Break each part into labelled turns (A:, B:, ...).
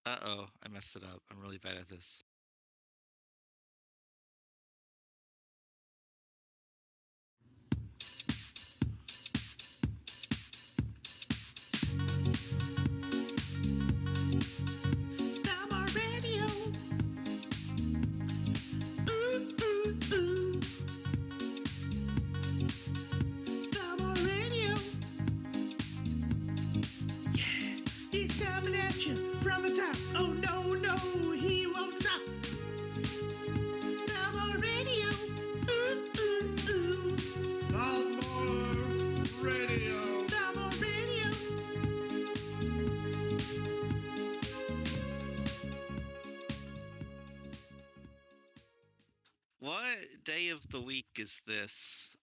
A: Uh-oh, I messed it up. I'm really bad at this.
B: Thalmor Radio. Ooh, ooh, ooh. Thalmor Radio. Yeah, he's coming at you from the top. Oh no, no, he won't stop. Thalmor Radio. Ooh, ooh, ooh.
C: Thalmor Radio.
B: Thalmor Radio.
A: What day of the week is this?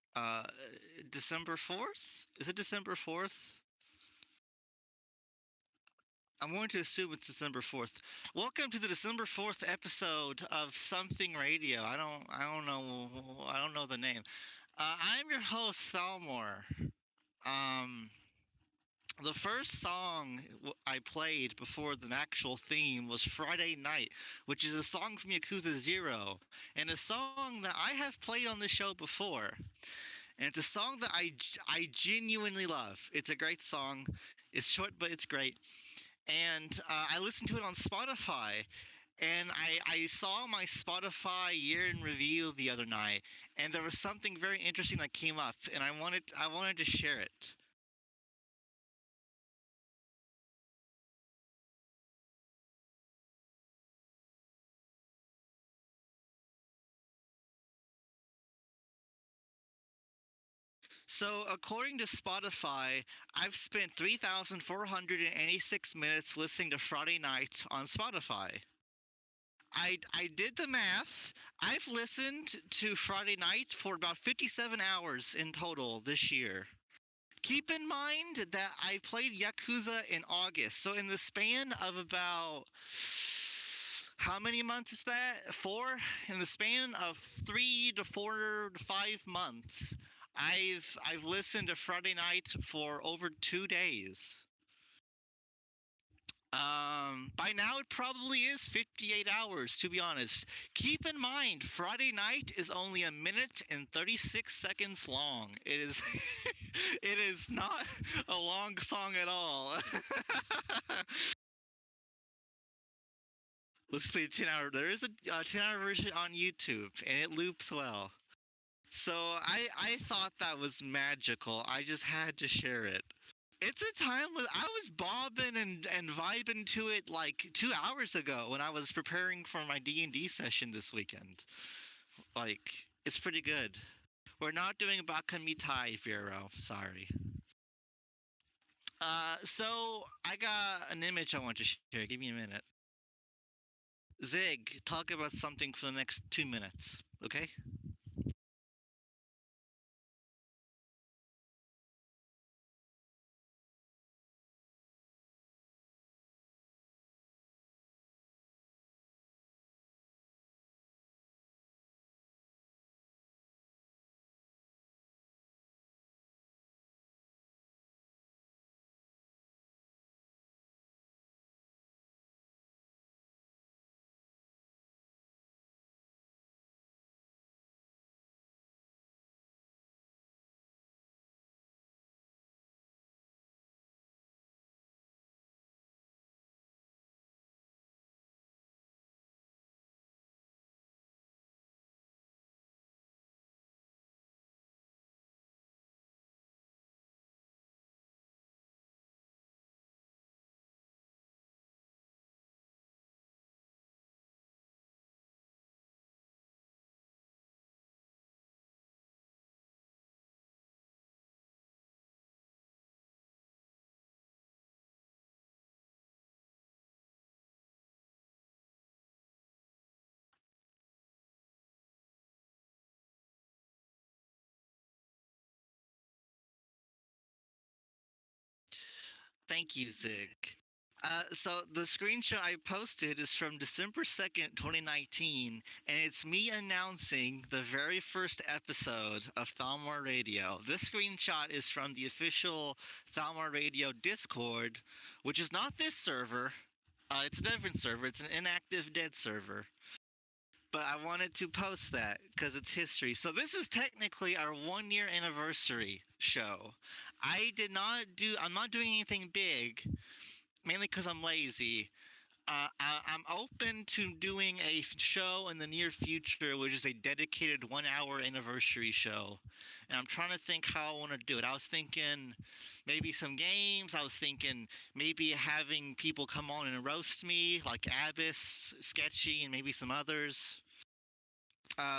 A: December 4th? Is it December 4th? I'm going to assume it's December 4th. Welcome to the December 4th episode of Something Radio. I don't know the name. I'm your host, Thalmor. Um, the first song I played before the actual theme was Friday Night, which is a song from Yakuza 0, and a song that I have played on the show before. And it's a song that I genuinely love. It's a great song. It's short, but it's great. And I listened to it on Spotify. And I saw my Spotify year in review the other night, and there was something very interesting that came up, and I wanted to share it. So, according to Spotify, I've spent 3,486 minutes listening to Friday Night on Spotify. I did the math. I've listened to Friday Night for about 57 hours in total this year. Keep in mind that I played Yakuza in August. So, in the span of about how many months is that? 4? In the span of 3 to 4 to 5 months, I've listened to Friday Night for over 2 days. By now it probably is 58 hours, to be honest. Keep in mind, Friday Night is only a minute and 36 seconds long. It is, it is not a long song at all. Let's play 10-hour. There is a 10-hour version on YouTube, and it loops well. So I thought that was magical. I just had to share it. It's a time when I was bobbing and vibing to it like 2 hours ago when I was preparing for my D&D session this weekend. Like, it's pretty good. We're not doing Bakamitai, Vero. Sorry. So I got an image I want to share. Give me a minute. Zig, talk about something for the next 2 minutes, okay? Thank you, Zig. So the screenshot I posted is from December 2nd, 2019, and it's me announcing the very first episode of Thalmor Radio. This screenshot is from the official Thalmor Radio Discord, which is not this server. It's a different server. It's an inactive dead server. But I wanted to post that because it's history. So this is technically our 1 year anniversary show. I'm not doing anything big, mainly because I'm lazy. I'm open to doing a show in the near future, which is a dedicated 1 hour anniversary show. And I'm trying to think how I want to do it. I was thinking maybe some games. I was thinking maybe having people come on and roast me, like Abyss, Sketchy, and maybe some others.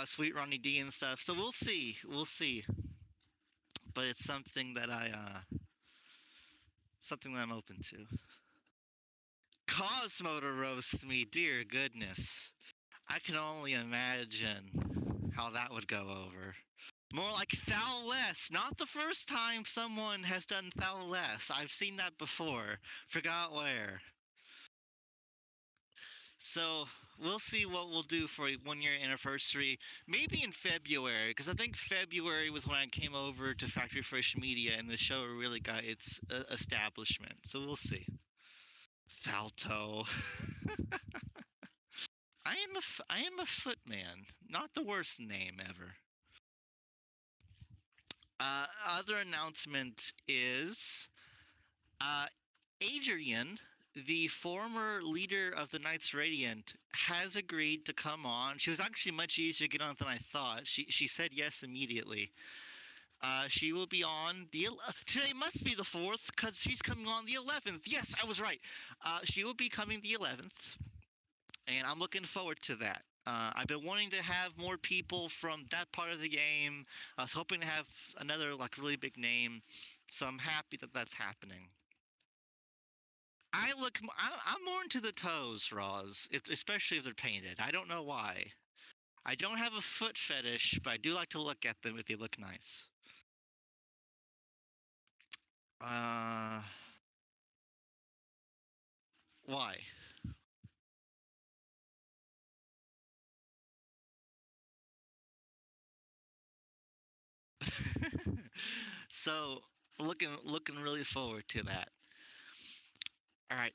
A: Sweet Ronnie D and stuff. So we'll see. We'll see. But it's something that I'm open to. Cosmo to roast me, dear goodness. I can only imagine how that would go over. More like thou less. Not the first time someone has done thou less. I've seen that before. Forgot where. So we'll see what we'll do for a 1 year anniversary. Maybe in February, because I think February was when I came over to Factory Fresh Media and the show really got its establishment. So we'll see. Thalto. I am a footman. Not the worst name ever. Other announcement is Adrienne, the former leader of the Knights Radiant, has agreed to come on. She was actually much easier to get on than I thought. She said yes immediately. She will be on today must be the 4th because she's coming on the 11th. Yes, I was right. She will be coming the 11th, and I'm looking forward to that. I've been wanting to have more people from that part of the game. I was hoping to have another like really big name, so I'm happy that that's happening. I'm more into the toes, Roz, especially if they're painted. I don't know why. I don't have a foot fetish, but I do like to look at them if they look nice. Uh, why? So looking really forward to that. All right.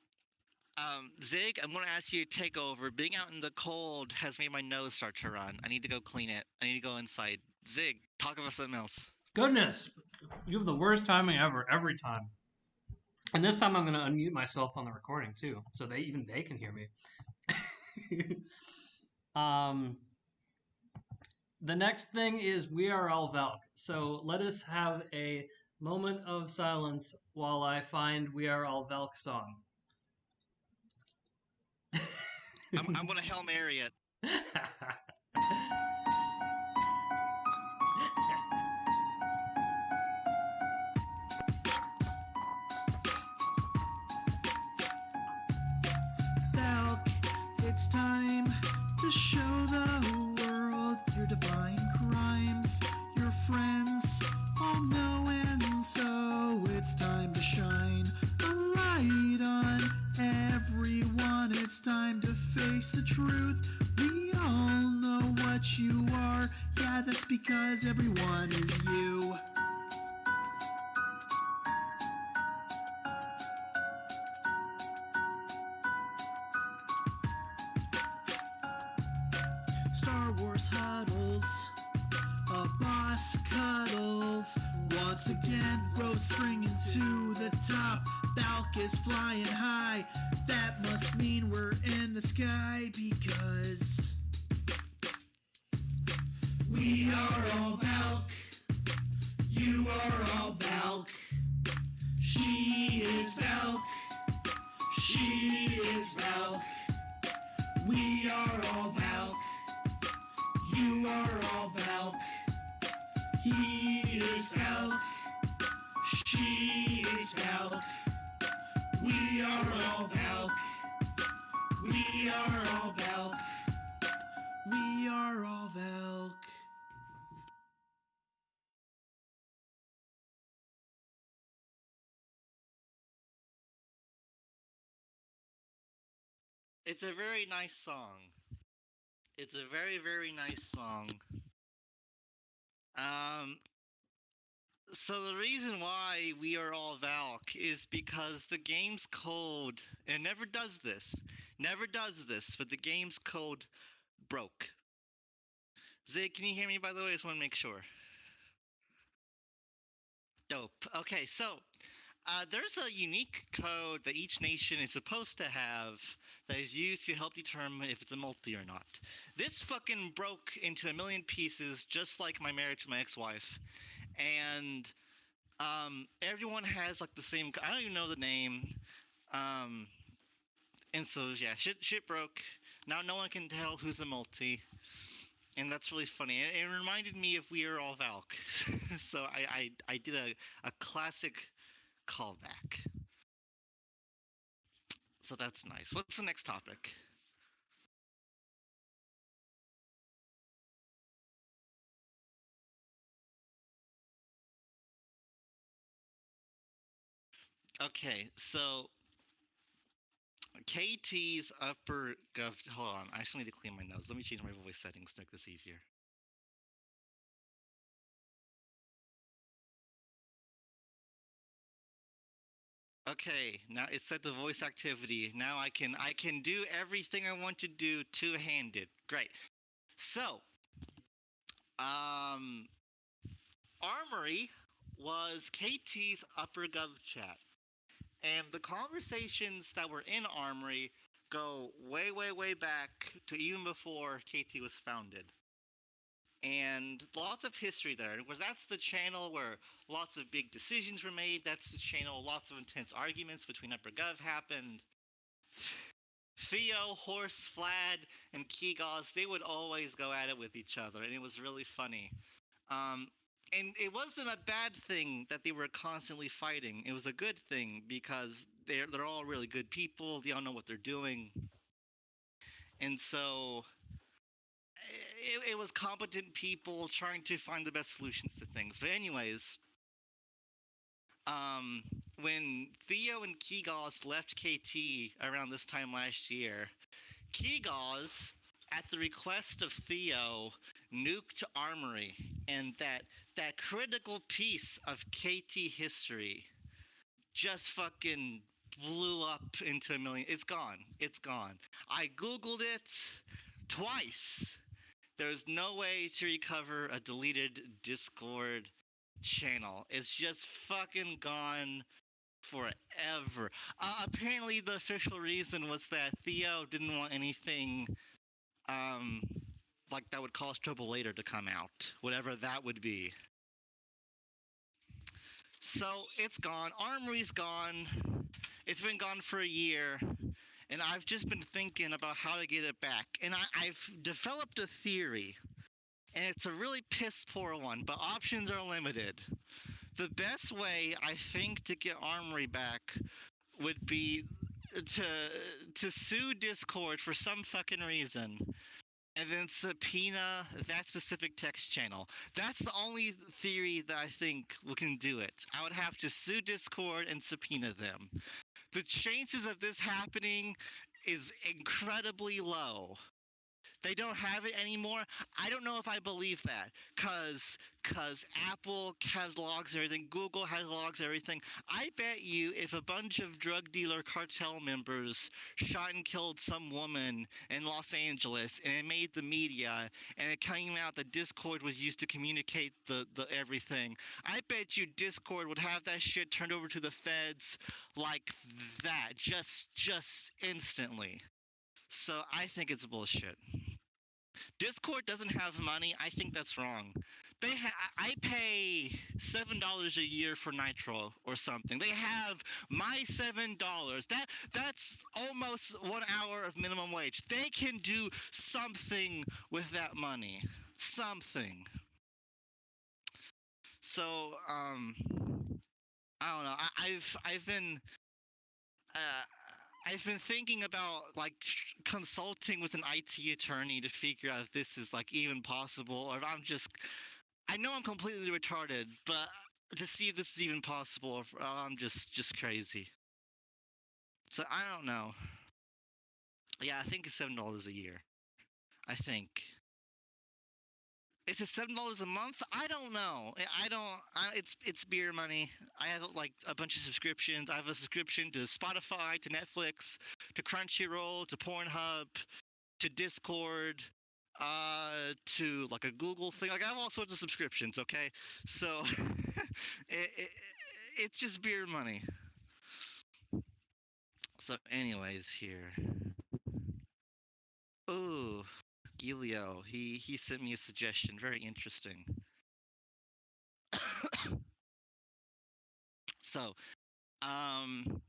A: Zig, I'm going to ask you to take over. Being out in the cold has made my nose start to run. I need to go clean it. I need to go inside. Zig, talk about something else.
C: Goodness, you have the worst timing ever every time. And this time I'm going to unmute myself on the recording too, so they can hear me. um, the next thing is We Are All Valk. So let us have a moment of silence while I find We Are All Valk song.
A: I'm going to Hail Mary it.
B: Valk, it's time to show the world your divine crimes. Your friends all know, and so it's time to shine a light on everyone. It's time to face the truth. We all know what you are. Yeah, that's because everyone is you. Star Wars huddles, a boss cuddles. Once again, Rose springing to the top. Valk is flying high. That must mean we're in the sky because we are all Valk. You are all Valk. She is Valk. She is Valk. We are all Valk. You are all Valk. He is Valk. She is Valk. We are all Valk. We are all Valk. We are all Valk.
A: It's a very nice song. It's a very, very nice song. Um, So the reason why we are all Valk is because the game's code, and it never does this, but the game's code broke. Zig, can you hear me by the way? I just want to make sure. Dope. Okay, so there's a unique code that each nation is supposed to have that is used to help determine if it's a multi or not. This fucking broke into a million pieces, just like my marriage to my ex-wife, and everyone has like the same. I don't even know the name. Um, and so yeah, shit broke. Now no one can tell who's the multi, and that's really funny. It reminded me of We Are All Valk, so I did a classic callback. So that's nice. What's the next topic? Okay, so KT's upper gov. Hold on, I just need to clean my nose. Let me change my voice settings to make this easier. Okay, now it set the voice activity. Now I can do everything I want to do two-handed. Great. So, um, Armory was KT's upper gov chat, and the conversations that were in Armory go way, way, way back to even before KT was founded. And lots of history there. Because that's the channel where lots of big decisions were made. That's the channel lots of intense arguments between Upper Gov happened. Theo, Horse, Flad, and Kegos, they would always go at it with each other, and it was really funny. Um, and it wasn't a bad thing that they were constantly fighting. It was a good thing because they're all really good people. They all know what they're doing, and so it was competent people trying to find the best solutions to things. But anyways, um, when Theo and Kegos left KT around this time last year, Kegos, at the request of Theo, nuked Armory, and that critical piece of KT history just fucking blew up into a million. It's gone. It's gone. I googled it twice. There's no way to recover a deleted Discord channel. It's just fucking gone forever. Apparently, the official reason was that Theo didn't want anything um, like that would cause trouble later to come out, whatever that would be. So it's gone. Armory's gone. It's been gone for a year, and I've just been thinking about how to get it back. And I've developed a theory, and it's a really piss poor one, but options are limited. The best way I think to get Armory back would be to sue Discord for some fucking reason and then subpoena that specific text channel. That's the only theory that I think we can do it. I would have to sue Discord and subpoena them. The chances of this happening is incredibly low. They don't have it anymore. I don't know if I believe that, cause Apple has logs and everything, Google has logs and everything. I bet you if a bunch of drug dealer cartel members shot and killed some woman in Los Angeles and it made the media and it came out that Discord was used to communicate the everything, I bet you Discord would have that shit turned over to the feds like that, just instantly. So I think it's bullshit. Discord doesn't have money. I think that's wrong. I pay $7 a year for Nitro or something. They have my $7. That's almost 1 hour of minimum wage. They can do something with that money. Something. So I don't know. Uh, I've been thinking about like consulting with an IT attorney to figure out if this is like even possible or if I know I'm completely retarded, but to see if this is even possible or if I'm just crazy. So I don't know. Yeah, I think it's $7 a year. I think. Is it $7 a month? I don't know. It's beer money. I have like a bunch of subscriptions. I have a subscription to Spotify, to Netflix, to Crunchyroll, to Pornhub, to Discord, to like a Google thing. Like I have all sorts of subscriptions. Okay, so it, it, it's just beer money. So, anyways, here. Oh, Gilio. He sent me a suggestion. Very interesting. So, um,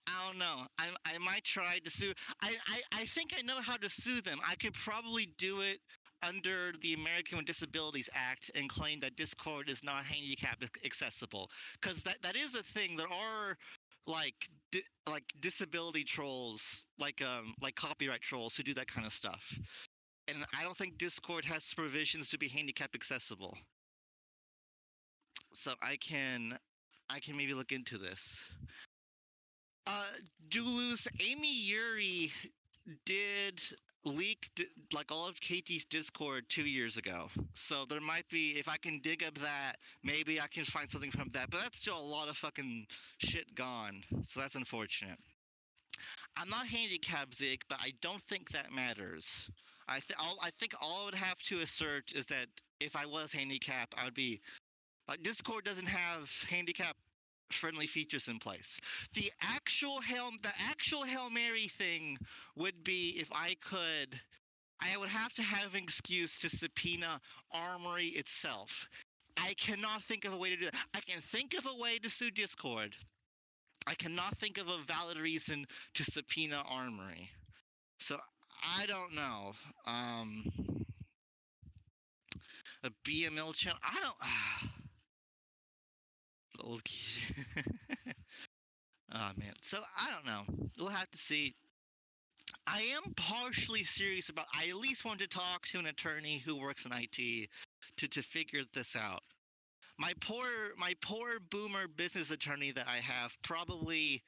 A: I don't know. I might try to sue. I think I know how to sue them. I could probably do it under the American with Disabilities Act and claim that Discord is not handicap accessible. Because that is a thing. There are like like disability trolls, like copyright trolls who do that kind of stuff. And I don't think Discord has provisions to be handicap accessible. So I can maybe look into this. Dulu's Amy Yuri did leak like all of Katie's Discord 2 years ago. So there might be, if I can dig up that, maybe I can find something from that. But that's still a lot of fucking shit gone. So that's unfortunate. I'm not handicap Zig, but I don't think that matters. I think all I would have to assert is that if I was handicap, I would be like Discord doesn't have handicap friendly features in place. The actual Hail Mary thing would be if I would have to have an excuse to subpoena Armory itself. I cannot think of a way to do that. I can think of a way to sue Discord. I cannot think of a valid reason to subpoena Armory. So I don't know. A BML channel. I don't. Old. Oh man. So I don't know. We'll have to see. I am partially serious about. I at least want to talk to an attorney who works in IT to figure this out. My poor boomer business attorney that I have probably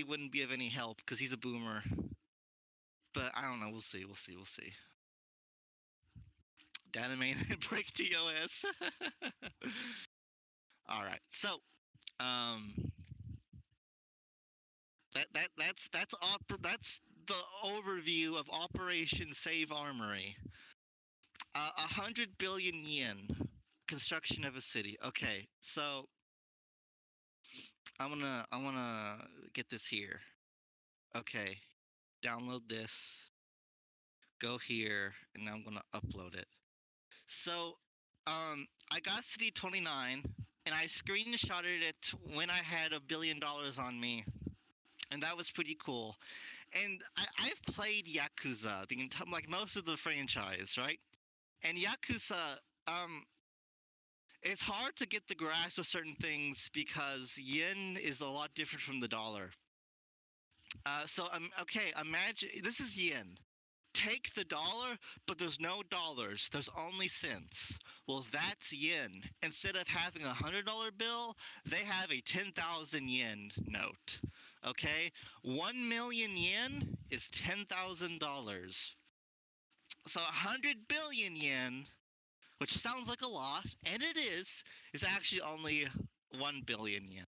A: wouldn't be of any help because he's a boomer. But I don't know. We'll see. We'll see. We'll see. Data main and break TOS. All right. So, um, that's the overview of Operation Save Armory. 100 billion yen construction of a city. Okay, so I wanna get this here. Okay, download this. Go here, and now I'm gonna upload it. So, I got City 29, and I screenshotted it when I had $1 billion on me, and that was pretty cool. And I've played Yakuza the entire, like most of the franchise, right? And Yakuza, um, it's hard to get the grasp of certain things because yen is a lot different from the dollar. Okay, imagine this is yen. Take the dollar, but there's no dollars. There's only cents. Well, that's yen. Instead of having $100 bill, they have a 10,000 yen note. Okay, 1,000,000 yen is $10,000. So 100 billion yen, which sounds like a lot, and it is actually only 1 billion yen.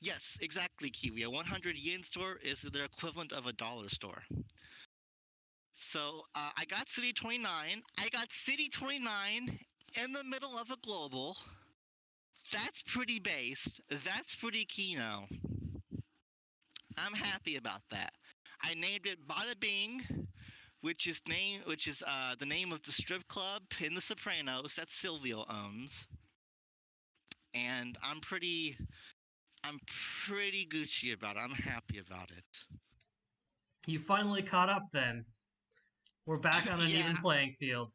A: Yes, exactly, Kiwi. A 100 yen store is their equivalent of a dollar store. So I got City 29. I got City 29 in the middle of a global. That's pretty based. That's pretty kino. I'm happy about that. I named it Bada Bing, which is the name of the strip club in The Sopranos that Silvio owns. And I'm pretty Gucci about it. I'm happy about it.
C: You finally caught up then. We're back on an
A: Yeah.
C: even playing field.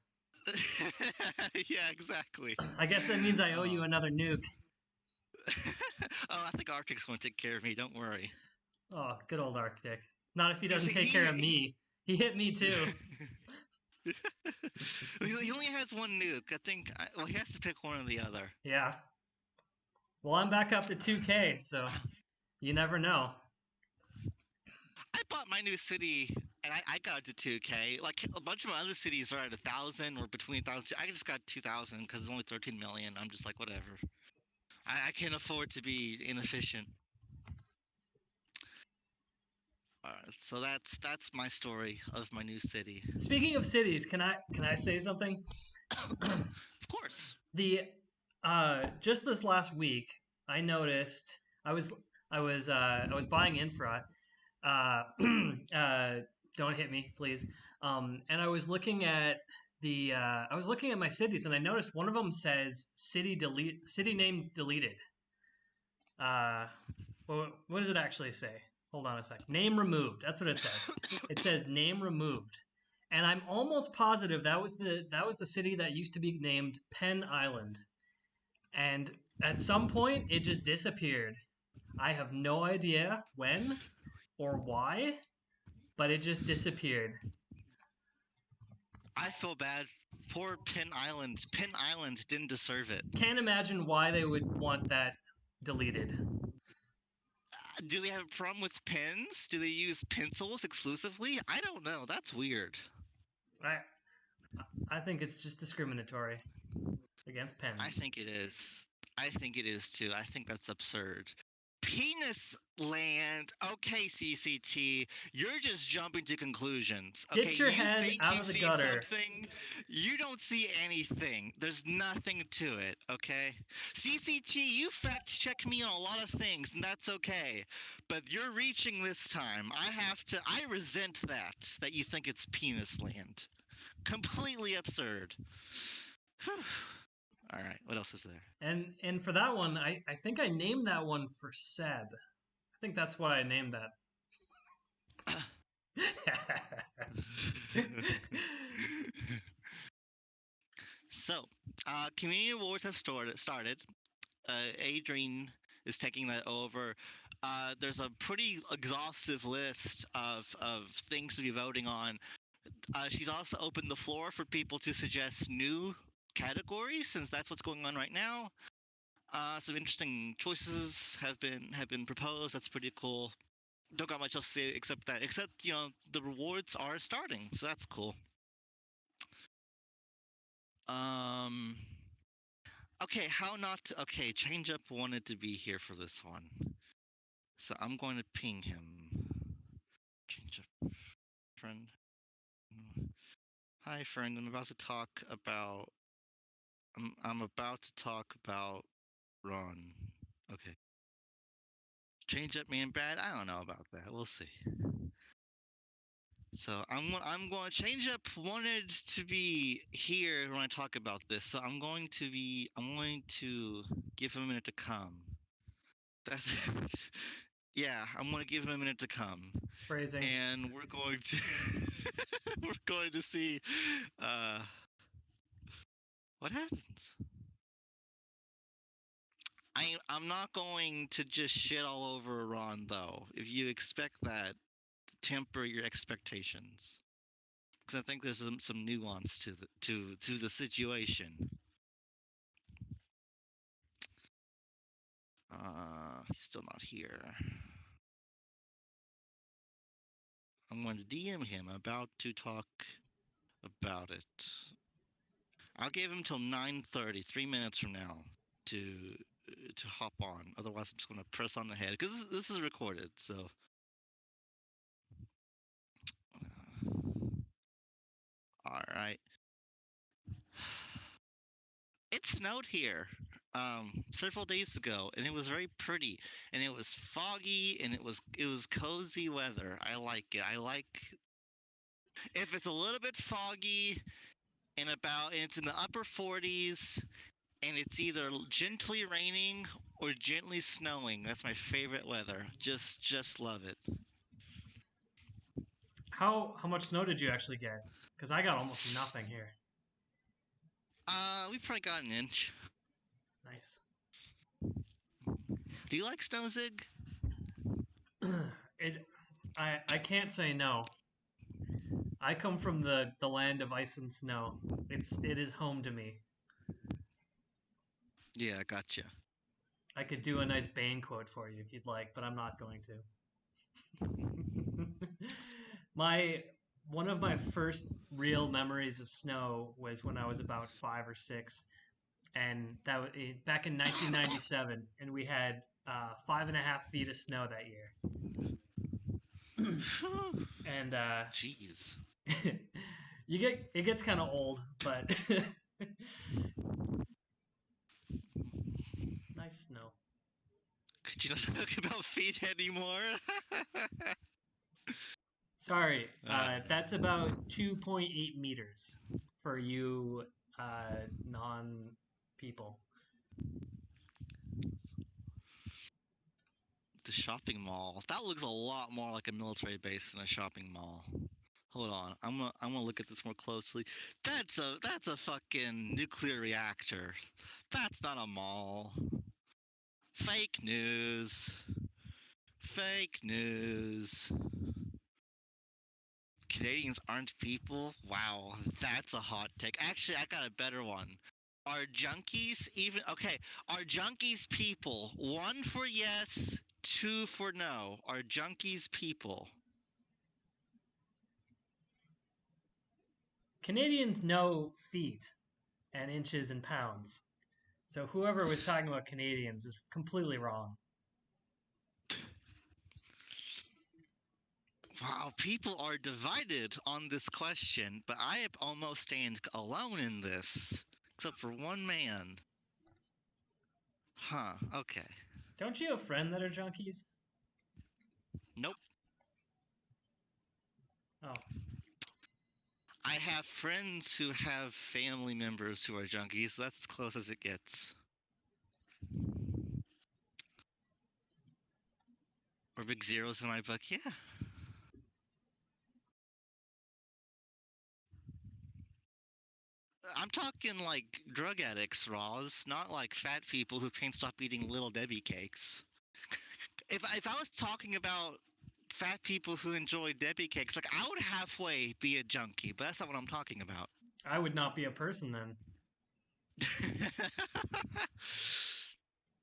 A: Yeah, exactly.
C: I guess that means I owe you another nuke.
A: Oh, I think Arctic's going to take care of me. Don't worry.
C: Oh, good old Arctic. Not if he doesn't take care of me. He hit me too.
A: He only has one nuke. I think. Well, he has to pick one or the other.
C: Yeah. Well, I'm back up to 2K, so you never know.
A: I bought my new city and I got it to 2K. Like a bunch of my other cities are at 1,000 or between 1,000. I just got 2,000 because it's only 13 million. I'm just like, whatever. I can't afford to be inefficient. All right, so that's my story of my new city.
C: Speaking of cities, can I say something?
A: Of course.
C: The just this last week, I noticed I was buying infra. Uh, don't hit me, please. And I was looking at my cities, and I noticed one of them says city name deleted. Uh, what does it actually say? Hold on a sec. Name removed. That's what it says. It says name removed, and I'm almost positive that was the city that used to be named Penn Island, and at some point it just disappeared. I have no idea when or why, but it just disappeared.
A: I feel bad. Poor Penn Island. Penn Island didn't deserve it.
C: Can't imagine why they would want that deleted.
A: Do they have a problem with pens? Do they use pencils exclusively? I don't know. That's weird.
C: I I think it's just discriminatory against
A: I
C: pens.
A: think it is. I think it is too. I think that's absurd. Penis land. Okay, CCT, you're just jumping to conclusions. Okay,
C: Get your
A: you
C: head
A: think
C: out
A: you
C: of the
A: see
C: gutter.
A: something, you don't see anything. There's nothing to it. Okay, CCT, you fact check me on a lot of things, and that's okay. But you're reaching this time. I resent that you think it's penis land. Completely absurd. All right, what else is there?
C: And for that one, I think I named that one for Seb. I think that's what I named that.
A: So, community awards have started. Adrienne is taking that over. There's a pretty exhaustive list of things to be voting on. She's also opened the floor for people to suggest new categories, since that's what's going on right now. Some interesting choices have been proposed. That's pretty cool. Don't got much else to say except that. Except the rewards are starting, so that's cool. Um. Okay, how not to, okay, Change Up wanted to be here for this one. So I'm going to ping him. Change Up friend. Hi friend, I'm about to talk about Ron. Okay. Change Up Man bad? I don't know about that. We'll see. So I'm going Change Up wanted to be here when I talk about this. So I'm going to give him a minute to come. That's yeah, I'm gonna give him a minute to come,
C: Phrasing.
A: and we're going to we're going to see uh, what happens. I'm not going to just shit all over Ron though. If you expect that, temper your expectations, because I think there's some nuance to the situation. He's still not here. I'm going to DM him about to talk about it. I'll give him till 9:30, 3 minutes from now, to to hop on. Otherwise, I'm just gonna press on the head because this is recorded. So, all right. It snowed here several days ago, and it was very pretty, and it was foggy, and it was cozy weather. I like it. I like if it's a little bit foggy and it's in the upper 40s, and it's either gently raining or gently snowing. That's my favorite weather. Just love it.
C: How much snow did you actually get? Because I got almost nothing here.
A: We probably got an inch.
C: Nice.
A: Do you like snow, Zig?
C: I can't say no. I come from the land of ice and snow. It is home to me.
A: Yeah, I gotcha.
C: I could do a nice Bane quote for you if you'd like, but I'm not going to. One of my first real memories of snow was when I was about 5 or 6, and back in 1997, and we had 5.5 feet of snow that year. And
A: Jeez.
C: it gets kind of old, but nice snow.
A: Could you not talk about feet anymore?
C: Sorry,
A: uh,
C: that's about 2.8 meters for you non people.
A: the shopping mall. That looks a lot more like a military base than a shopping mall. Hold on, I'm gonna look at this more closely. That's a fucking nuclear reactor. That's not a mall. Fake news. Fake news. Canadians aren't people? Wow, that's a hot take. Actually, I got a better one. Are junkies even okay? Are junkies people? One for yes, two for no. Are junkies people?
C: Canadians know feet and inches and pounds. So whoever was talking about Canadians is completely wrong.
A: Wow, people are divided on this question, but I have almost stand alone in this, except for one man. Huh, okay.
C: Don't you have friends that are junkies?
A: Nope.
C: Oh,
A: I have friends who have family members who are junkies. That's as close as it gets. Or big zeros in my book, yeah. I'm talking like drug addicts, Roz, not like fat people who can't stop eating Little Debbie cakes. If I was talking about fat people who enjoy Debbie cakes, like I would halfway be a junkie, but that's not what I'm talking about.
C: I would not be a person then.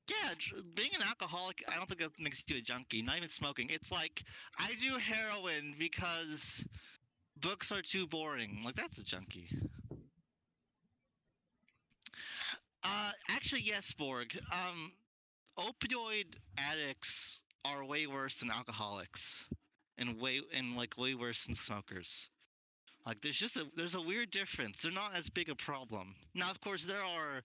A: Yeah, being an alcoholic, I don't think that makes you a junkie. Not even smoking. It's like I do heroin because books are too boring. Like that's a junkie. Actually, yes, Borg. Opioid addicts are way worse than alcoholics, and way worse than smokers. Like there's a weird difference. They're not as big a problem. Now, of course, there are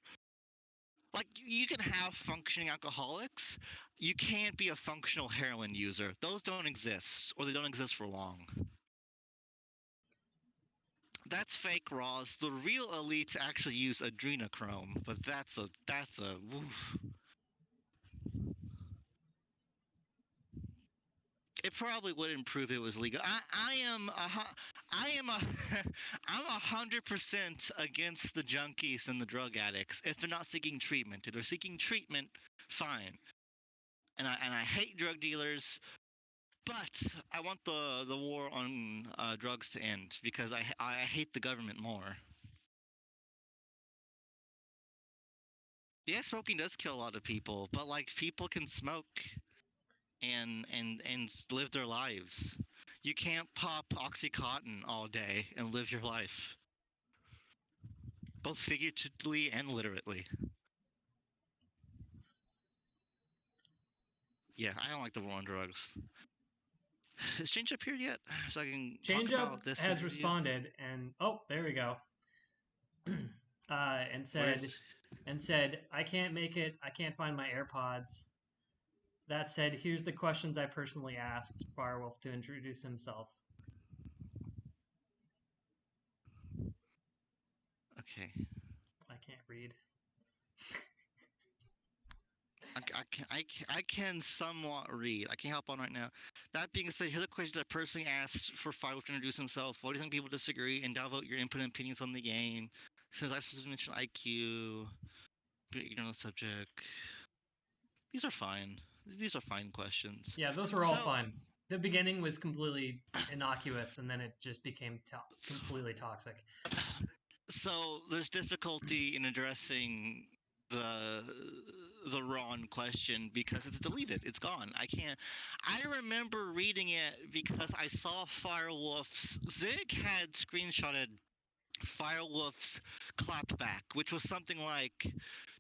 A: like you can have functioning alcoholics. You can't be a functional heroin user. Those don't exist, or they don't exist for long. That's fake, Roz. The real elites actually use adrenochrome, but that's a. Oof. It probably would improve if it was legal. I am I'm 100% against the junkies and the drug addicts if they're not seeking treatment. If they're seeking treatment, fine. And I hate drug dealers, but I want the war on drugs to end because I hate the government more. Yeah, smoking does kill a lot of people, but like people can smoke and live their lives. You can't pop oxycontin all day and live your life, both figuratively and literally. Yeah, I don't like the war on drugs. Is Change up here yet? So I can talk
C: Change Up
A: about this
C: has
A: interview.
C: responded, and oh, there we go. And said,
A: Where's
C: I can't make it. I can't find my AirPods. That said, here's the questions I personally asked Firewolf to introduce himself.
A: okay?
C: I can't read.
A: I can somewhat read. I can't help on right now. That being said, here's a question that personally asked for Five to introduce himself. What do you think people disagree? And downvote your input and opinions on the game. Since I specifically mentioned IQ, but you know the subject. These are fine. These are fine questions.
C: Yeah, those were all
A: So,
C: fun. The beginning was completely innocuous, and then it just became completely toxic.
A: so there's difficulty in addressing the the Ron question because it's deleted. It's gone. I can't. I remember reading it because I saw Firewolf's. Zig had screenshotted Firewolf's clapback, which was something like,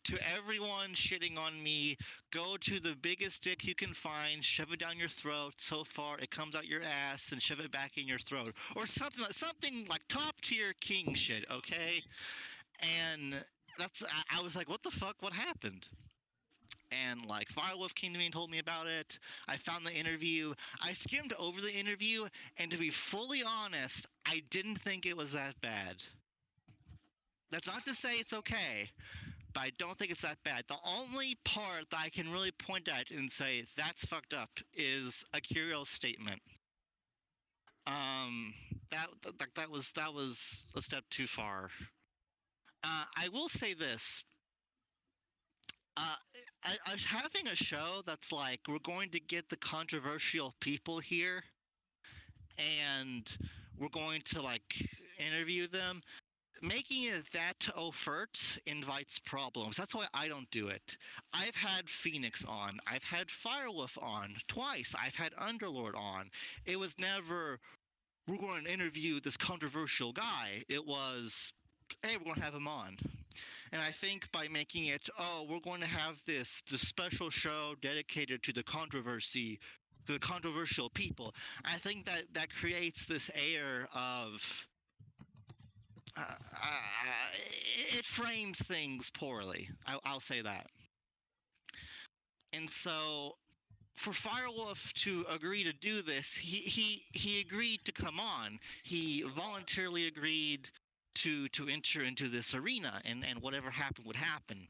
A: "To everyone shitting on me, go to the biggest dick you can find, shove it down your throat. So far, it comes out your ass, and shove it back in your throat," or something like top tier king shit. Okay, and I was like, "What the fuck? What happened?" And like Firewolf came to me and told me about it. I found the interview. I skimmed over the interview, and to be fully honest, I didn't think it was that bad. That's not to say it's okay, but I don't think it's that bad. The only part that I can really point at and say that's fucked up is Akirio's statement. Um, that was a step too far. I will say this. Uh, Having a show that's like we're going to get the controversial people here, and we're going to like interview them. Making it that overt invites problems. That's why I don't do it. I've had Phoenix on. I've had Firewolf on twice. I've had Underlord on. It was never, we're going to interview this controversial guy. It was, hey, we're going to have him on. And I think by making it, oh, we're going to have this special show dedicated to the controversy, to the controversial people, I think that creates this air of it frames things poorly. I'll say that. And so for Firewolf to agree to do this, he agreed to come on. He voluntarily agreed to enter into this arena, and whatever happened would happen.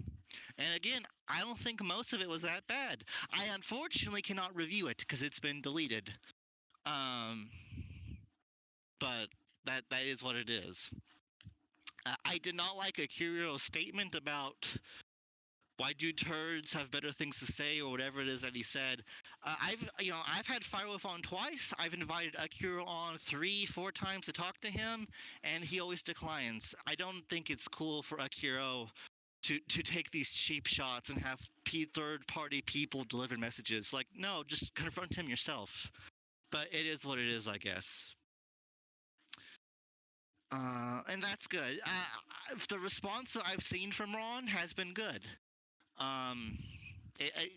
A: And again, I don't think most of it was that bad. I unfortunately cannot review it because it's been deleted. Um, but that is what it is. I did not like Akirio's statement about why do turds have better things to say or whatever it is that he said. I've had Firewolf on twice. I've invited Akiro on 3-4 times to talk to him, and he always declines. I don't think it's cool for Akiro to take these cheap shots and have third party people deliver messages. Like, no, just confront him yourself. But it is what it is, I guess. And that's good. The response that I've seen from Ron has been good. Um,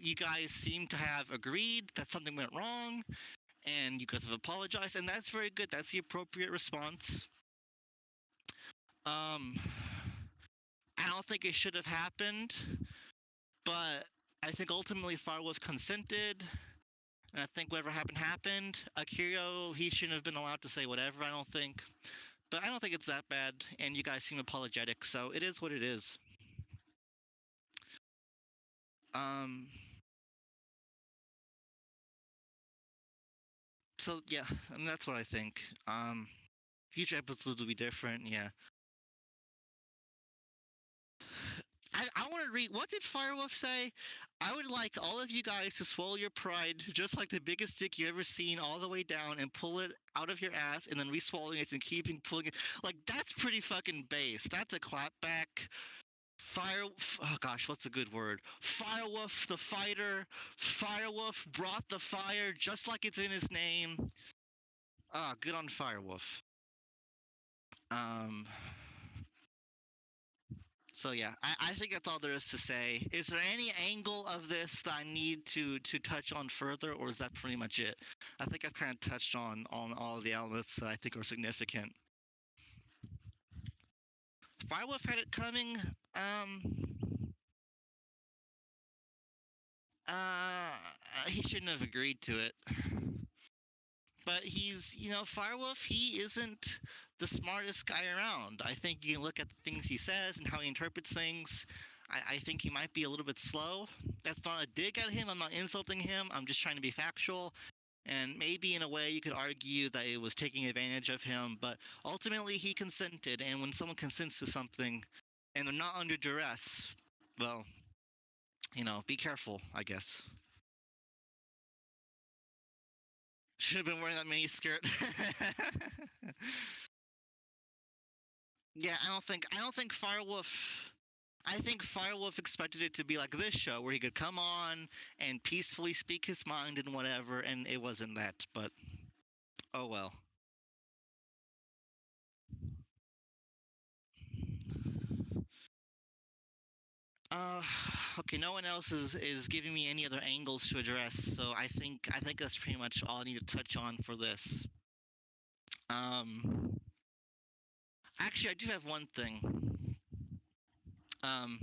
A: you guys seem to have agreed that something went wrong, and you guys have apologized, and that's very good. That's the appropriate response. I don't think it should have happened, but I think ultimately Firewolf consented, and I think whatever happened. Akirio, he shouldn't have been allowed to say whatever, I don't think. But I don't think it's that bad, and you guys seem apologetic, so it is what it is. So yeah, and that's what I think. Future episodes will be different, yeah. I want to read. What did Firewolf say? I would like all of you guys to swallow your pride, just like the biggest dick you ever seen, all the way down, and pull it out of your ass, and then re-swallowing it and keeping pulling it. Like, that's pretty fucking base. That's a clapback. Oh gosh, what's a good word? Firewolf the fighter. Firewolf brought the fire, just like it's in his name. Good on Firewolf. So yeah, I think that's all there is to say. Is there any angle of this that I need to touch on further, or is that pretty much it? I think I've kind of touched on all of the elements that I think are significant. Firewolf had it coming. He shouldn't have agreed to it. But he's, Firewolf, he isn't the smartest guy around. I think you can look at the things he says and how he interprets things. I think he might be a little bit slow. That's not a dig at him. I'm not insulting him. I'm just trying to be factual. And maybe in a way you could argue that it was taking advantage of him, but ultimately he consented. And when someone consents to something and they're not under duress, well, be careful, I guess. Should have been wearing that mini skirt. Yeah, I don't think Firewolf. I think Firewolf expected it to be like this show, where he could come on and peacefully speak his mind and whatever, and it wasn't that. But oh well. Uh, okay. No one else is giving me any other angles to address, so I think that's pretty much all I need to touch on for this. Um, actually, I do have one thing. Um,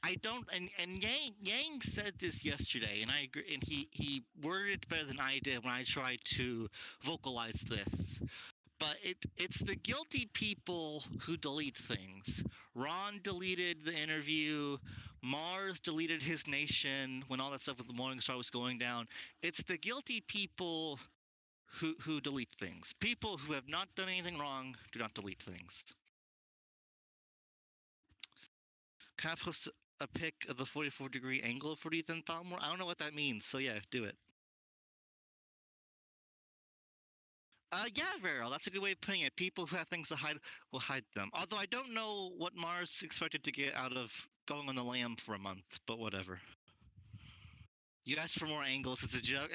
A: I don't, and Yang said this yesterday, and I agree, and he worded it better than I did when I tried to vocalize this. But it's the guilty people who delete things. Ron deleted the interview. Mars deleted his nation when all that stuff with the Morning Star was going down. It's the guilty people who delete things. People who have not done anything wrong do not delete things. Can I post a pic of the 44-degree angle for Ethan Thalmor? I don't know what that means, so yeah, do it. Yeah, Vero, that's a good way of putting it. People who have things to hide will hide them. Although I don't know what Mars expected to get out of going on the lam for a month, but whatever. You asked for more angles, it's a joke.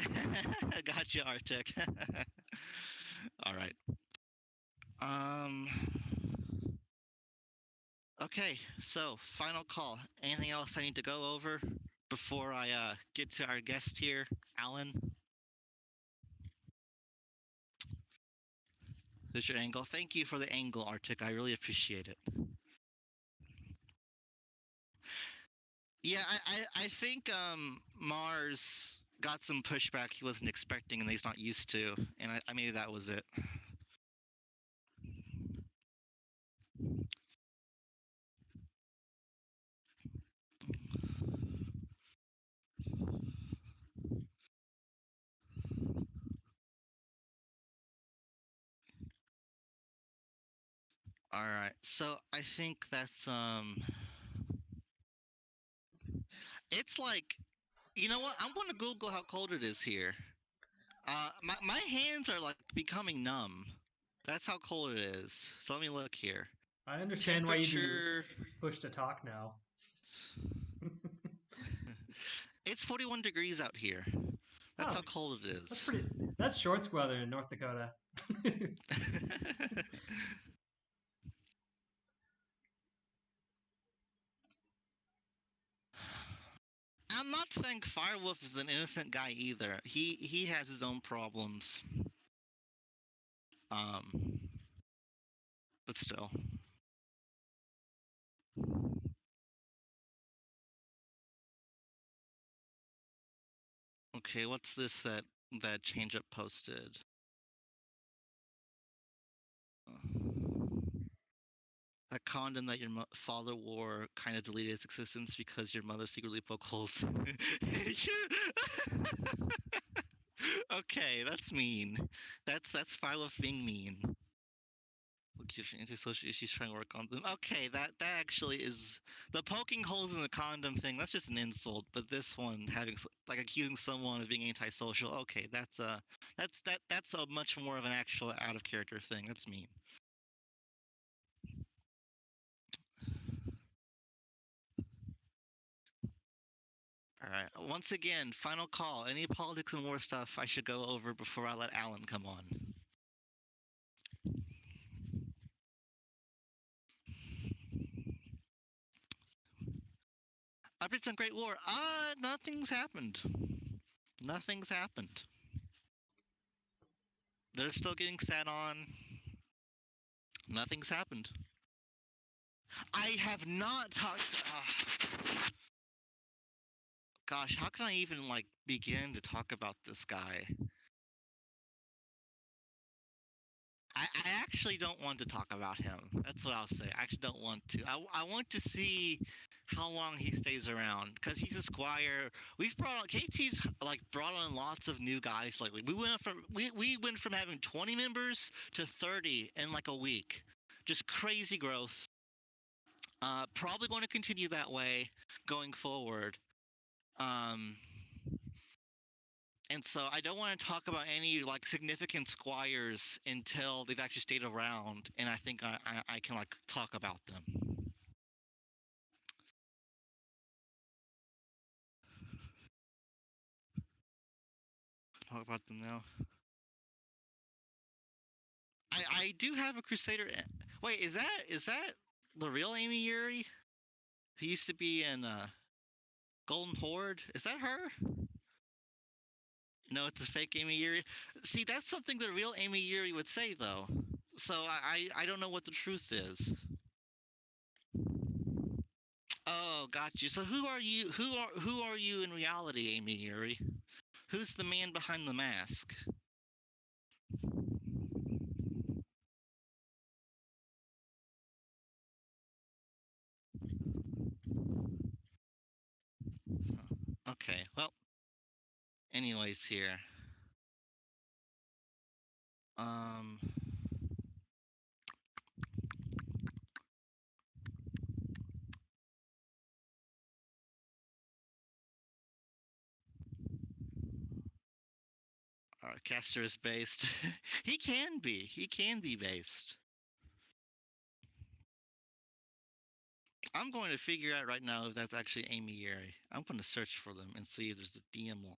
A: Gotcha, Arctic. All right. Um. Okay, so final call. Anything else I need to go over before I get to our guest here, Alan? There's your angle. Thank you for the angle, Arctic. I really appreciate it. Yeah, I think Mars got some pushback he wasn't expecting and he's not used to, and I maybe that was it. All right, so I think that's it's like, you know what? I'm gonna Google how cold it is here. My hands are like becoming numb. That's how cold it is. So let me look here.
C: I understand why you do
A: Temperature.
C: push to talk now.
A: It's 41 degrees out here.
C: Oh,
A: That's how cold it
C: that's
A: is.
C: pretty. That's shorts weather in North Dakota.
A: I'm not saying Firewolf is an innocent guy either. He has his own problems. Um, but still. Okay, what's this that Change Up posted? That condom that your father wore kind of deleted its existence because your mother secretly poked holes. Okay, that's mean. That's Firewolf being mean. Look, your antisocial issues trying to work on them. Okay, that actually is the poking holes in the condom thing. That's just an insult. But this one, having like accusing someone of being antisocial. Okay, that's a much more of an actual out of character thing. That's mean. All right. Once again, final call. Any politics and war stuff I should go over before I let Alan come on? Updates on Great War. Nothing's happened. Nothing's happened. They're still getting sat on. Nothing's happened. I have not talked. Gosh, how can I even like begin to talk about this guy? I actually don't want to talk about him. That's what I'll say. I actually don't want to. I want to see how long he stays around because he's a squire. We've brought on KT's like brought on lots of new guys lately. We went from having 20 members to 30 in like a week. Just crazy growth. Probably going to continue that way going forward. Um, and so I don't want to talk about any like significant squires until they've actually stayed around, and I think I can like talk about them. talk about them now. I do have a Crusader. Wait, is that the real Amy Yuri? Who used to be in Golden Horde? Is that her? No, it's a fake Amy Yuri. See, that's something the real Amy Yuri would say, though. So I don't know what the truth is. Oh, got you. So who are you? Who are you in reality, Amy Yuri? Who's the man behind the mask? Okay. Well, anyways, here. Um. Caster is based. He can be. He can be based. I'm going to figure out right now if that's actually Amy Yuri. I'm going to search for them and see if there's a DM one.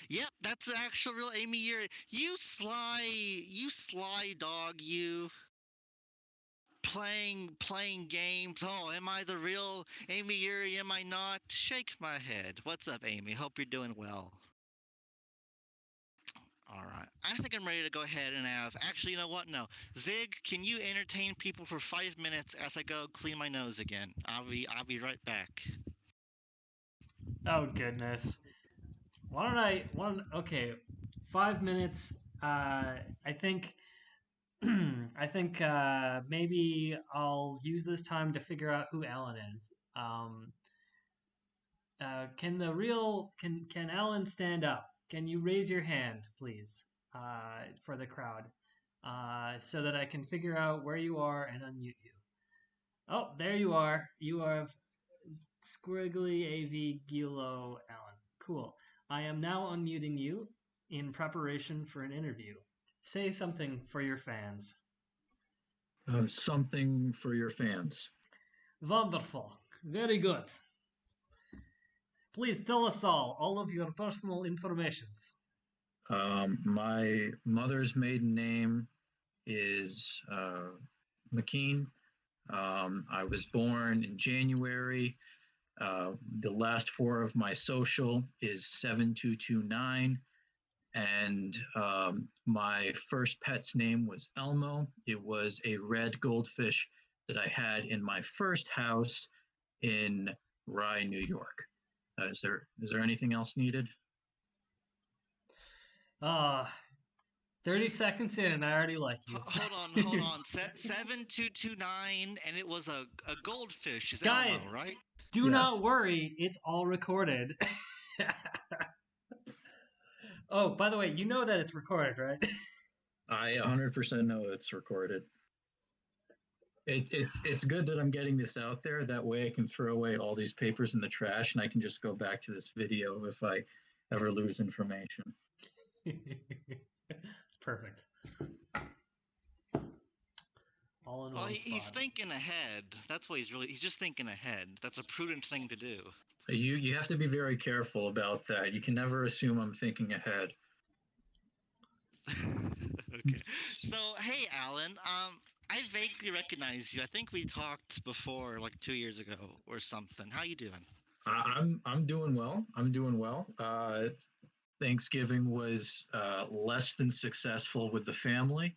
A: Yep, that's the actual real Amy Yuri. You sly dog, you. Playing games. Oh, am I the real Amy Yuri? Am I not? Shake my head. What's up, Amy? Hope you're doing well. All right. I think I'm ready to go ahead and have. Actually, you know what? No. Zig, can you entertain people for 5 minutes as I go clean my nose again? I'll be right back.
C: Oh goodness. Okay, 5 minutes. I think I think maybe I'll use this time to figure out who Alan is. Can Alan stand up? Can you raise your hand, please, for the crowd, so that I can figure out where you are and unmute you? Oh, there you are. You are Squiggly AV Gilo Allen. Cool. I am now unmuting you in preparation for an interview. Say something for your fans.
D: Something for your fans.
C: Wonderful. Very good. Please tell us all of your personal informations.
D: My mother's maiden name is McKean. I was born in January. The last four of my social is 7229. And my first pet's name was Elmo. It was a red goldfish that I had in my first house in Rye, New York. Is there anything else needed?
C: 30 seconds in and I already like you.
A: Hold on. 7229, and it was a goldfish. Is
C: Guys,
A: Elmo, right?
C: Do not worry, it's all recorded. Oh, by the way, you know that it's recorded, right?
D: I 100% know it's recorded. It's good that I'm getting this out there. That way I can throw away all these papers in the trash and I can just go back to this video if I ever lose information.
C: It's perfect. All in one
A: He's
C: spot.
A: thinking ahead. That's what he's just thinking ahead. That's a prudent thing to do.
D: You have to be very careful about that. You can never assume I'm thinking ahead.
A: Okay. So, hey, Alan, I vaguely recognize you. I think we talked before, like 2 years ago or something. How you doing?
D: I'm doing well. Thanksgiving was less than successful with the family,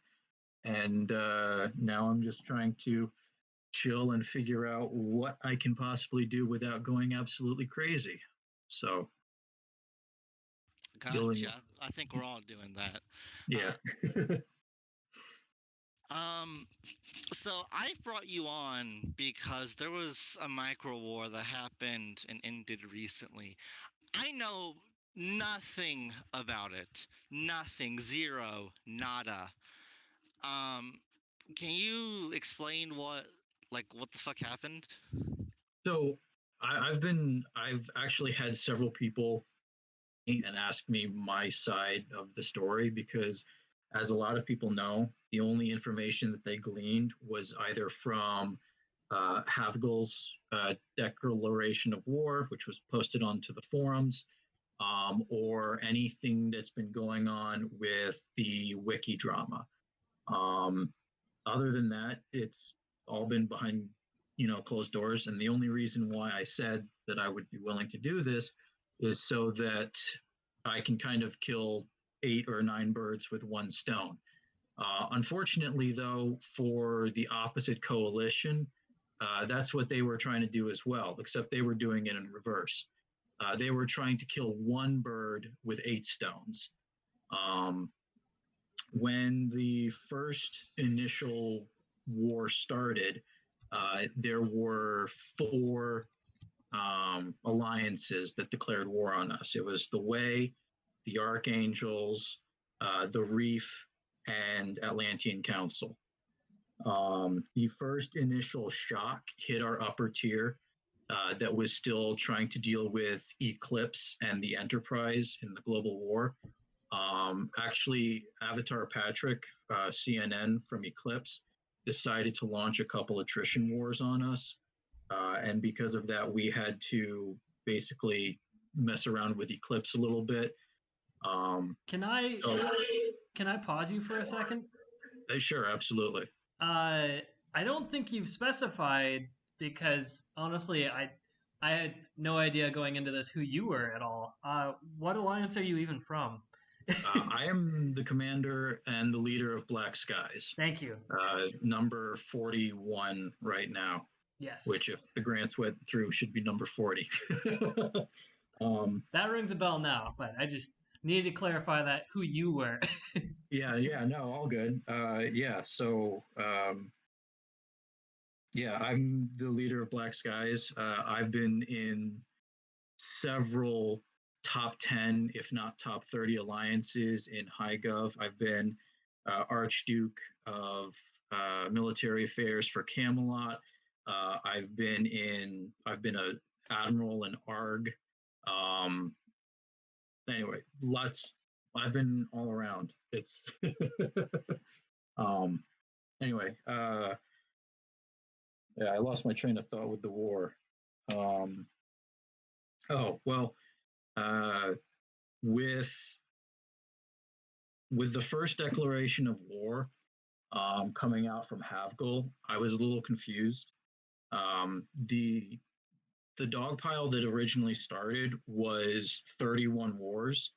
D: and now I'm just trying to chill and figure out what I can possibly do without going absolutely crazy. So,
A: Gotcha. I think we're all doing that.
D: Yeah.
A: So I've brought you on because there was a micro war that happened and ended recently. I know nothing about it. Nothing. Zero. Nada. Can you explain what the fuck happened?
D: So I've actually had several people and ask me my side of the story because, as a lot of people know, the only information that they gleaned was either from Havgul's declaration of war, which was posted onto the forums, or anything that's been going on with the wiki drama. Other than that, it's all been behind, closed doors. And the only reason why I said that I would be willing to do this is so that I can kind of kill 8 or 9 birds with one stone. Unfortunately, though, for the opposite coalition, that's what they were trying to do as well, except they were doing it in reverse. They were trying to kill one bird with 8 stones. When the first initial war started, there were 4 alliances that declared war on us. It was the Way, the Archangels, the Reef, and Atlantean Council. The first initial shock hit our upper tier that was still trying to deal with Eclipse and the Enterprise in the global war. Actually, Avatar Patrick, CNN from Eclipse, decided to launch a couple attrition wars on us. And because of that, we had to basically mess around with Eclipse a little bit.
C: Can I
D: So,
C: can I pause you for a second?
D: sure, absolutely.
C: I don't think you've specified because honestly, I had no idea going into this who you were at all. What alliance are you even from?
D: I am the commander and the leader of Black Skies.
C: Thank you.
D: Number 41 right now.
C: Yes.
D: Which, if the grants went through, should be number 40.
C: That rings a bell now, but I just needed to clarify that who you were.
D: Yeah, no, all good. So I'm the leader of Black Skies. I've been in several top 10, if not top 30 alliances in High Gov. I've been Archduke of Military Affairs for Camelot. I've been a admiral in ARG. Anyway, lots. I've been all around. It's anyway. Yeah, I lost my train of thought with the war. Oh well, with the first declaration of war coming out from Havgul, I was a little confused. The dogpile that originally started was 31 wars.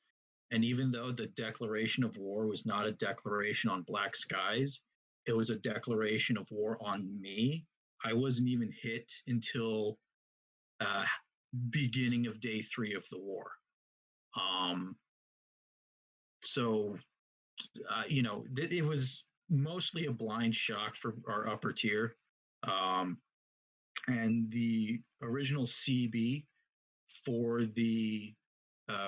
D: And even though the declaration of war was not a declaration on Black Skies, it was a declaration of war on me. I wasn't even hit until beginning of day 3 of the war. So, it was mostly a blind shock for our upper tier. And the original CB for the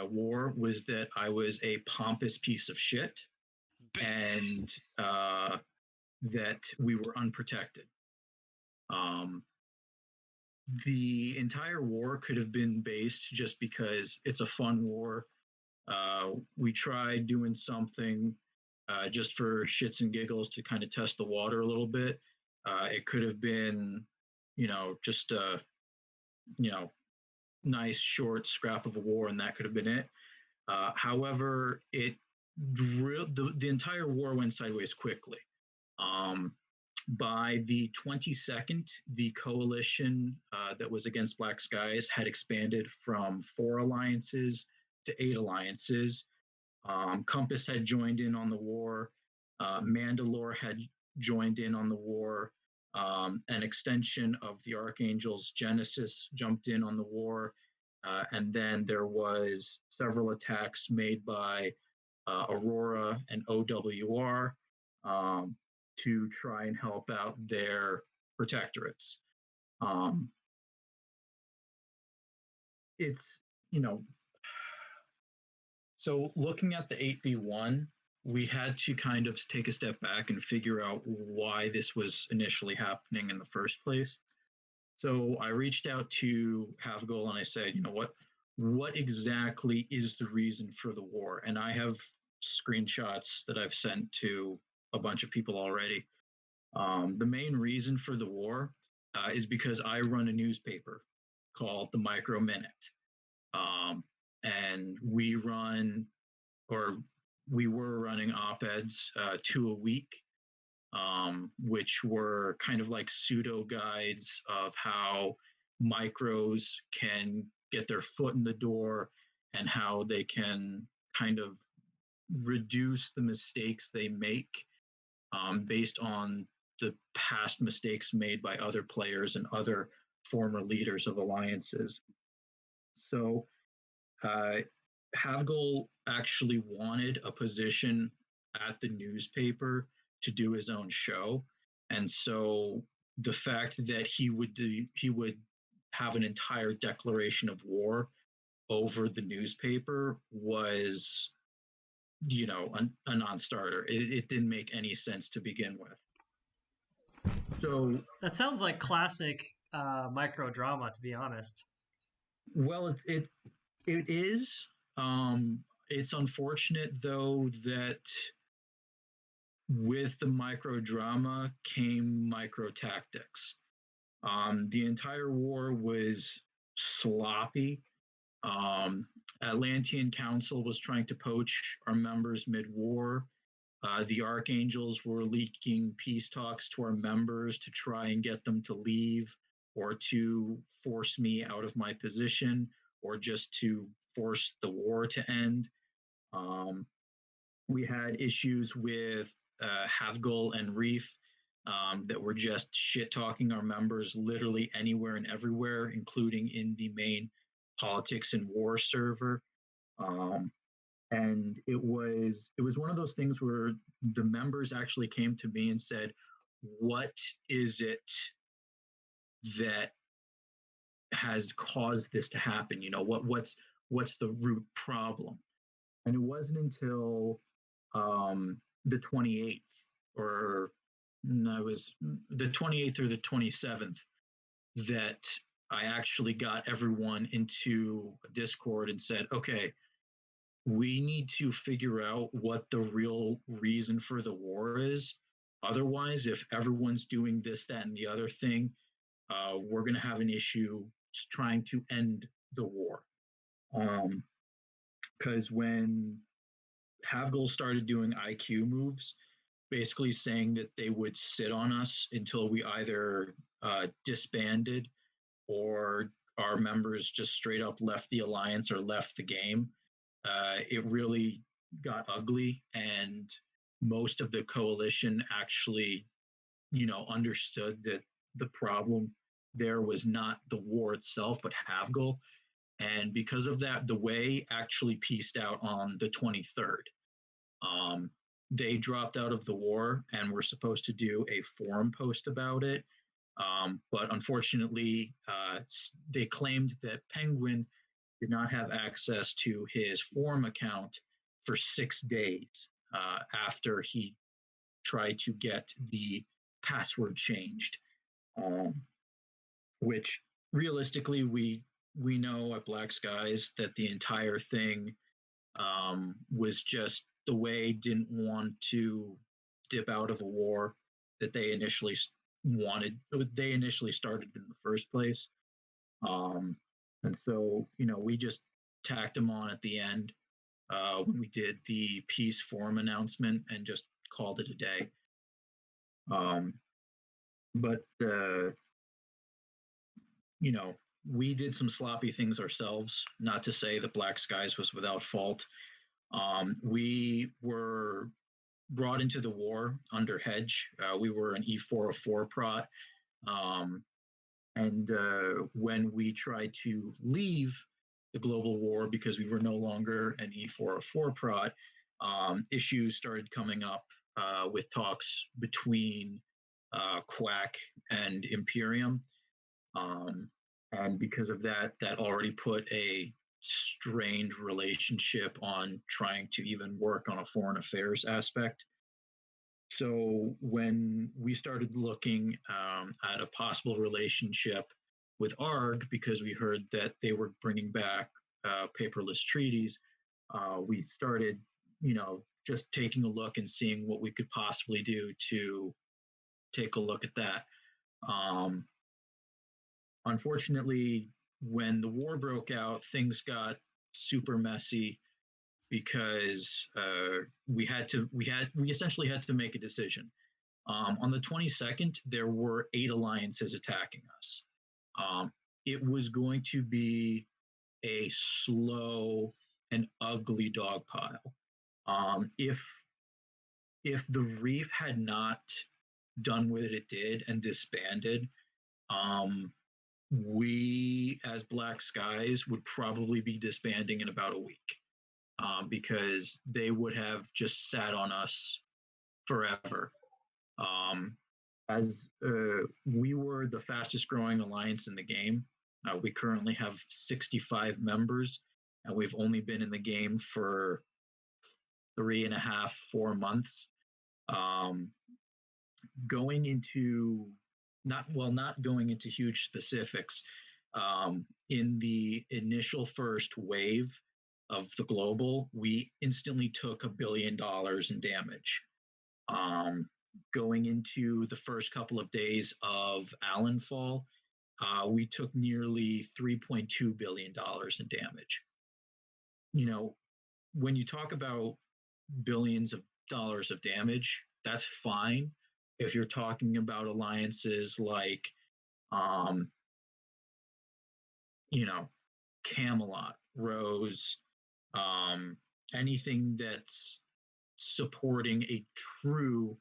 D: war was that I was a pompous piece of shit and that we were unprotected. The entire war could have been based just because it's a fun war. We tried doing something just for shits and giggles to kind of test the water a little bit. It could have been, just a, nice short scrap of a war, and that could have been it. However, the entire war went sideways quickly. By the 22nd, the coalition that was against Black Skies had expanded from 4 alliances to 8 alliances. Compass had joined in on the war. Mandalore had joined in on the war. An extension of the Archangels, Genesis, jumped in on the war. And then there was several attacks made by Aurora and OWR to try and help out their protectorates. It's, so looking at the 8v1, we had to kind of take a step back and figure out why this was initially happening in the first place. So I reached out to Havgul and I said, what exactly is the reason for the war? And I have screenshots that I've sent to a bunch of people already. The main reason for the war is because I run a newspaper called the Micro Minute. and we were running op-eds 2 a week, which were kind of like pseudo guides of how micros can get their foot in the door and how they can kind of reduce the mistakes they make, based on the past mistakes made by other players and other former leaders of alliances. So uh, Havgul actually wanted a position at the newspaper to do his own show, and so the fact that he would have an entire declaration of war over the newspaper was, a non-starter. It didn't make any sense to begin with. So,
C: That sounds like classic micro drama, to be honest.
D: well, it is. It's unfortunate though that with the micro drama came micro tactics. The entire war was sloppy. Atlantean Council was trying to poach our members mid-war. The Archangels were leaking peace talks to our members to try and get them to leave or to force me out of my position or just to force the war to end. We had issues with Havgul and Reef that were just shit talking our members literally anywhere and everywhere, including in the main politics and war server. And it was one of those things where the members actually came to me and said, "What is it that has caused this to happen? What's the root problem?" And it wasn't until the 28th, or no, it was the 28th or the 27th, that I actually got everyone into a Discord and said, "Okay, we need to figure out what the real reason for the war is. Otherwise, if everyone's doing this, that, and the other thing, we're going to have an issue trying to end the war." Because when Havgul started doing IQ moves, basically saying that they would sit on us until we either disbanded or our members just straight up left the alliance or left the game, it really got ugly, and most of the coalition actually, understood that the problem there was not the war itself, but Havgul. And because of that, the Way actually pieced out on the 23rd. They dropped out of the war and were supposed to do a forum post about it. But unfortunately, they claimed that Penguin did not have access to his forum account for 6 days after he tried to get the password changed, which realistically we know at Black Skies that the entire thing was just the Way didn't want to dip out of a war that they initially started in the first place. And so, we just tacked them on at the end when we did the peace forum announcement and just called it a day. But we did some sloppy things ourselves, not to say that Black Skies was without fault. We were brought into the war under Hedge. We were an E404 prot. And when we tried to leave the global war because we were no longer an E404 prot, issues started coming up with talks between Quack and Imperium. And because of that, that already put a strained relationship on trying to even work on a foreign affairs aspect. So when we started looking at a possible relationship with ARG, because we heard that they were bringing back paperless treaties, we started, just taking a look and seeing what we could possibly do to take a look at that. Unfortunately, when the war broke out, things got super messy because we essentially had to make a decision. On the 22nd, there were 8 alliances attacking us. It was going to be a slow and ugly dog pile. If the Reef had not done what it did and disbanded, we as Black Skies would probably be disbanding in about a week, because they would have just sat on us forever. As we were the fastest growing alliance in the game, we currently have 65 members, and we've only been in the game for 3.5, 4 months. Going into not going into huge specifics, in the initial first wave of the global, we instantly took $1 billion in damage. Going into the first couple of days of Allenfall, we took nearly $3.2 billion in damage. You know, when you talk about billions of dollars of damage, that's fine. If you're talking about alliances like, Camelot, Rose, anything that's supporting a true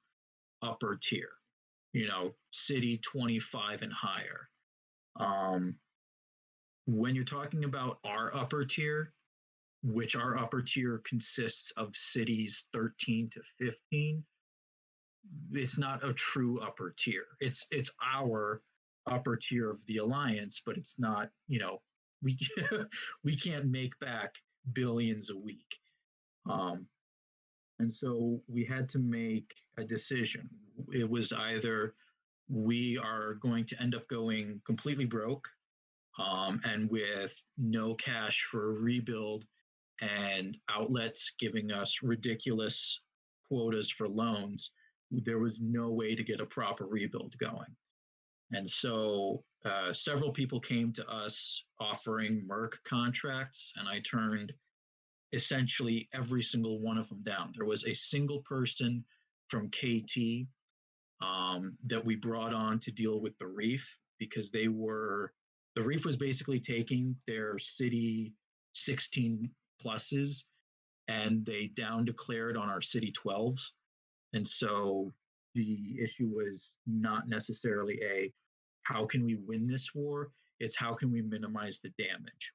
D: upper tier, city 25 and higher. When you're talking about our upper tier, which our upper tier consists of cities 13 to 15, it's not a true upper tier. It's our upper tier of the alliance, but it's not, we we can't make back billions a week. And so we had to make a decision. It was either we are going to end up going completely broke, and with no cash for a rebuild and outlets giving us ridiculous quotas for loans, there was no way to get a proper rebuild going. And so several people came to us offering Merc contracts, and I turned essentially every single one of them down. There was a single person from KT that we brought on to deal with the Reef, because the Reef was basically taking their city 16 pluses and they down declared on our city 12s. And so the issue was not necessarily how can we win this war? It's how can we minimize the damage?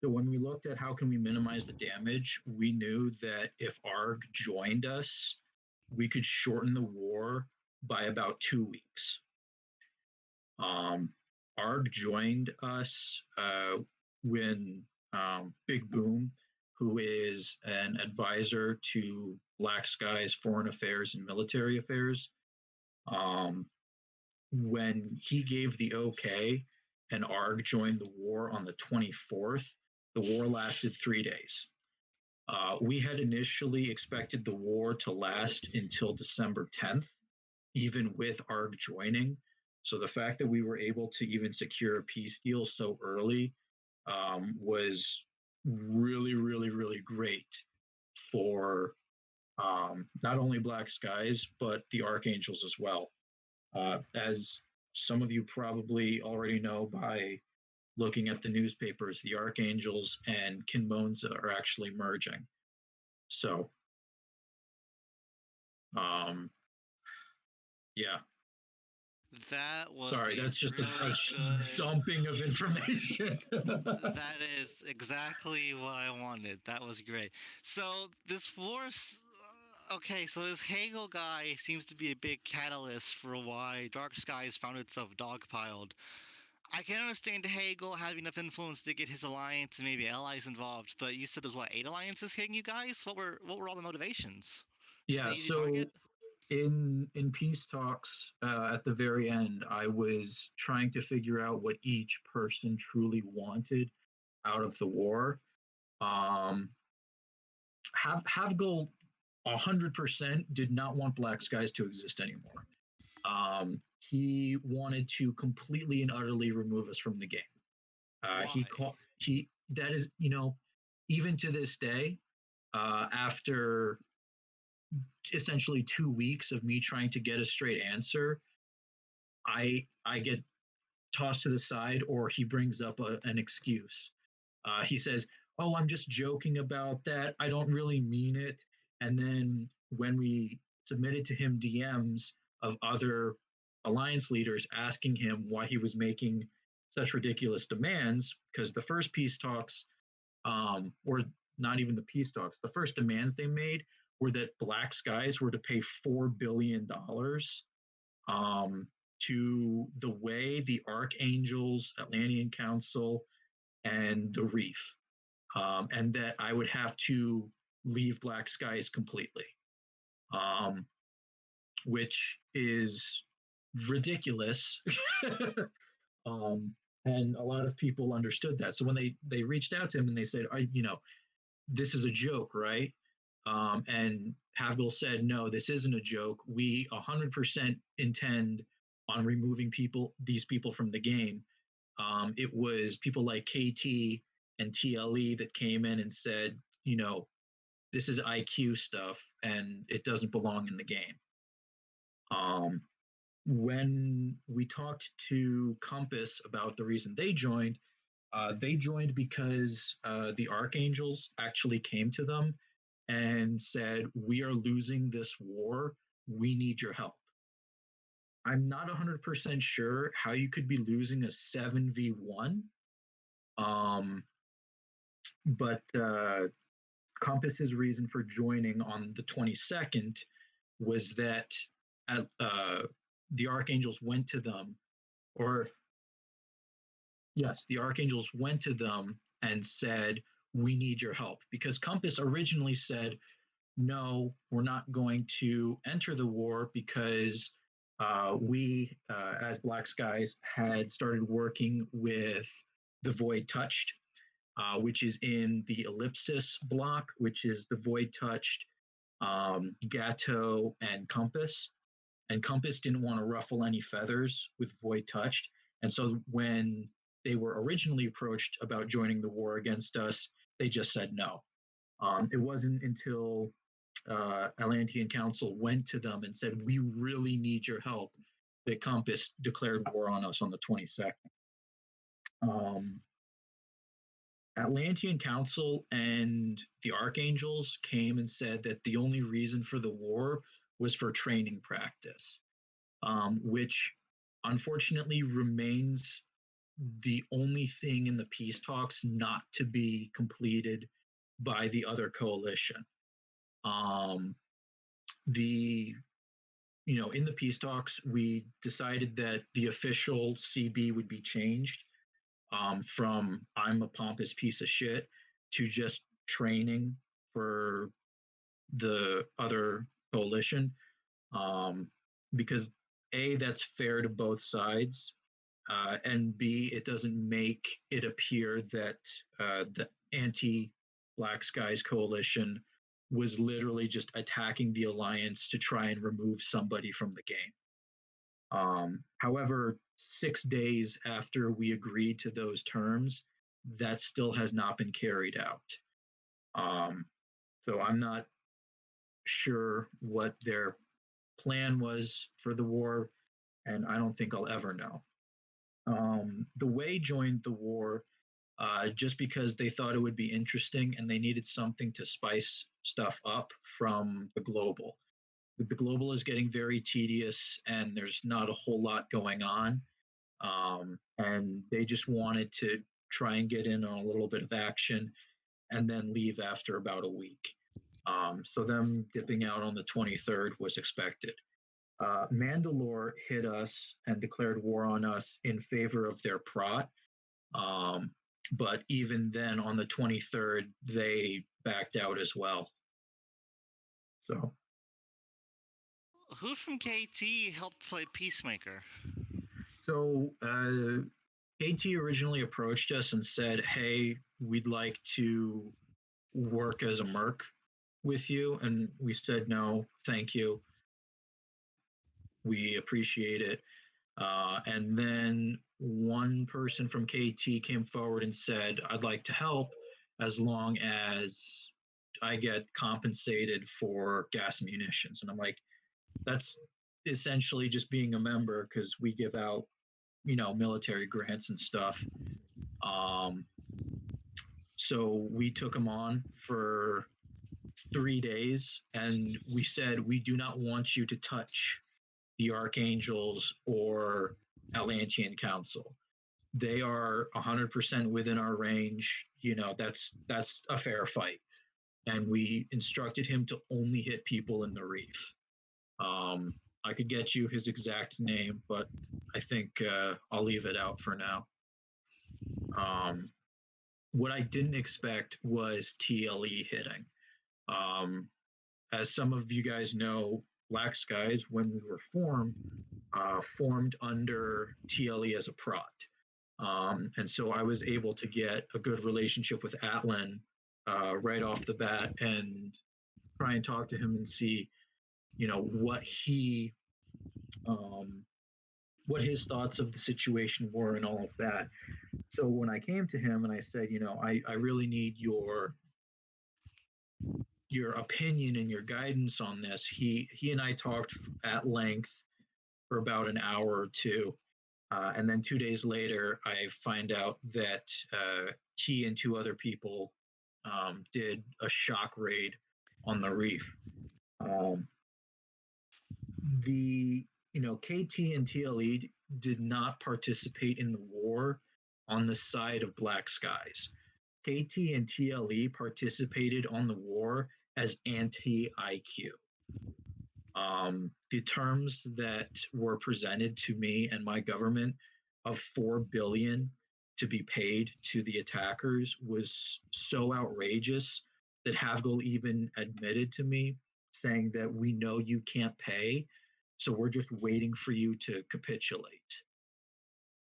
D: So when we looked at how can we minimize the damage, we knew that if ARG joined us, we could shorten the war by about 2 weeks. ARG joined us when Big Boom, who is an advisor to Black Sky's foreign affairs and military affairs, when he gave the okay and ARG joined the war on the 24th, the war lasted 3 days. We had initially expected the war to last until December 10th, even with ARG joining. So the fact that we were able to even secure a peace deal so early was really, really, really great for not only Black Skies, but the Archangels as well. As some of you probably already know by looking at the newspapers, the Archangels and Kinmonza are actually merging. So, yeah.
A: That was
D: Sorry, that's just
A: really
D: a dumping of information.
A: That is exactly what I wanted. That was great. So this force, okay, so this Hagel guy seems to be a big catalyst for why Dark Skies found itself dogpiled. I can understand Hagel having enough influence to get his alliance and maybe allies involved, but you said there's 8 alliances hitting you guys? What were all the motivations? Just an easy target?
D: in peace talks at the very end, I was trying to figure out what each person truly wanted out of the war. Havgul 100% did not want Black Skies to exist anymore. He wanted to completely and utterly remove us from the game. that is, even to this day, after essentially 2 weeks of me trying to get a straight answer, I get tossed to the side, or he brings up an excuse. He says, "Oh, I'm just joking about that. I don't really mean it." And then when we submitted to him DMs of other alliance leaders asking him why he was making such ridiculous demands, because the first peace talks, or not even the peace talks, the first demands they made were that Black Skies were to pay $4 billion to the Way, the Archangels, Atlantean Council, and the Reef, and that I would have to leave Black Skies completely, um, which is ridiculous. um, and a lot of people understood that. So when they reached out to him and they said, this is a joke, right? And Havgul said, no, this isn't a joke. We 100% intend on removing these people from the game. It was people like KT and TLE that came in and said, this is IQ stuff and it doesn't belong in the game. When we talked to Compass about the reason they joined because the Archangels actually came to them and said, we are losing this war. We need your help. I'm not 100% sure how you could be losing a 7v1. But Compass's reason for joining on the 22nd was that the Archangels went to them, the Archangels went to them and said, we need your help. Because Compass originally said, no, we're not going to enter the war because we, as Black Skies, had started working with the Void Touched, which is in the Ellipsis block, which is the Void Touched, Gato, and Compass. And Compass didn't want to ruffle any feathers with Void Touched. And so when they were originally approached about joining the war against us, they just said no. It wasn't until Atlantean Council went to them and said, we really need your help, that Compass declared war on us on the 22nd. Atlantean Council and the Archangels came and said that the only reason for the war was for training practice, which unfortunately remains the only thing in the peace talks not to be completed by the other coalition. In the peace talks, we decided that the official CB would be changed from I'm a pompous piece of shit to just training for the other coalition, because A, that's fair to both sides, and B, it doesn't make it appear that the anti-Black Skies coalition was literally just attacking the Alliance to try and remove somebody from the game. However, 6 days after we agreed to those terms, that still has not been carried out. So I'm not sure what their plan was for the war, and I don't think I'll ever know. The Way joined the war just because they thought it would be interesting and they needed something to spice stuff up from the global. The global is getting very tedious and there's not a whole lot going on. And they just wanted to try and get in on a little bit of action and then leave after about a week. So them dipping out on the 23rd was expected. Mandalore hit us and declared war on us in favor of their prot. But even then, on the 23rd, they backed out as well. So,
A: Who from KT helped play Peacemaker?
D: So KT originally approached us and said, hey, we'd like to work as a merc with you. And we said, no, thank you. We appreciate it. And then one person from KT came forward and said, I'd like to help as long as I get compensated for gas and munitions. And I'm like, that's essentially just being a member because we give out, military grants and stuff. Um, so we took him on for 3 days and we said, we do not want you to touch the Archangels or Atlantean Council. They are 100% within our range. That's a fair fight. And we instructed him to only hit people in the reef. I could get you his exact name, but I think I'll leave it out for now. What I didn't expect was TLE hitting. As some of you guys know, Black Skies, when we were formed under TLE as a prot. And so I was able to get a good relationship with Atlan right off the bat and try and talk to him and see, what his thoughts of the situation were and all of that. So when I came to him and I said, I really need your opinion and your guidance on this, he and I talked at length for about an hour or two. And then 2 days later, I find out that he and two other people did a shock raid on the reef. KT and TLE did not participate in the war on the side of Black Skies. KT and TLE participated on the war as anti-IQ. The terms that were presented to me and my government of $4 billion to be paid to the attackers was so outrageous that Havgul even admitted to me, saying that we know you can't pay, so we're just waiting for you to capitulate.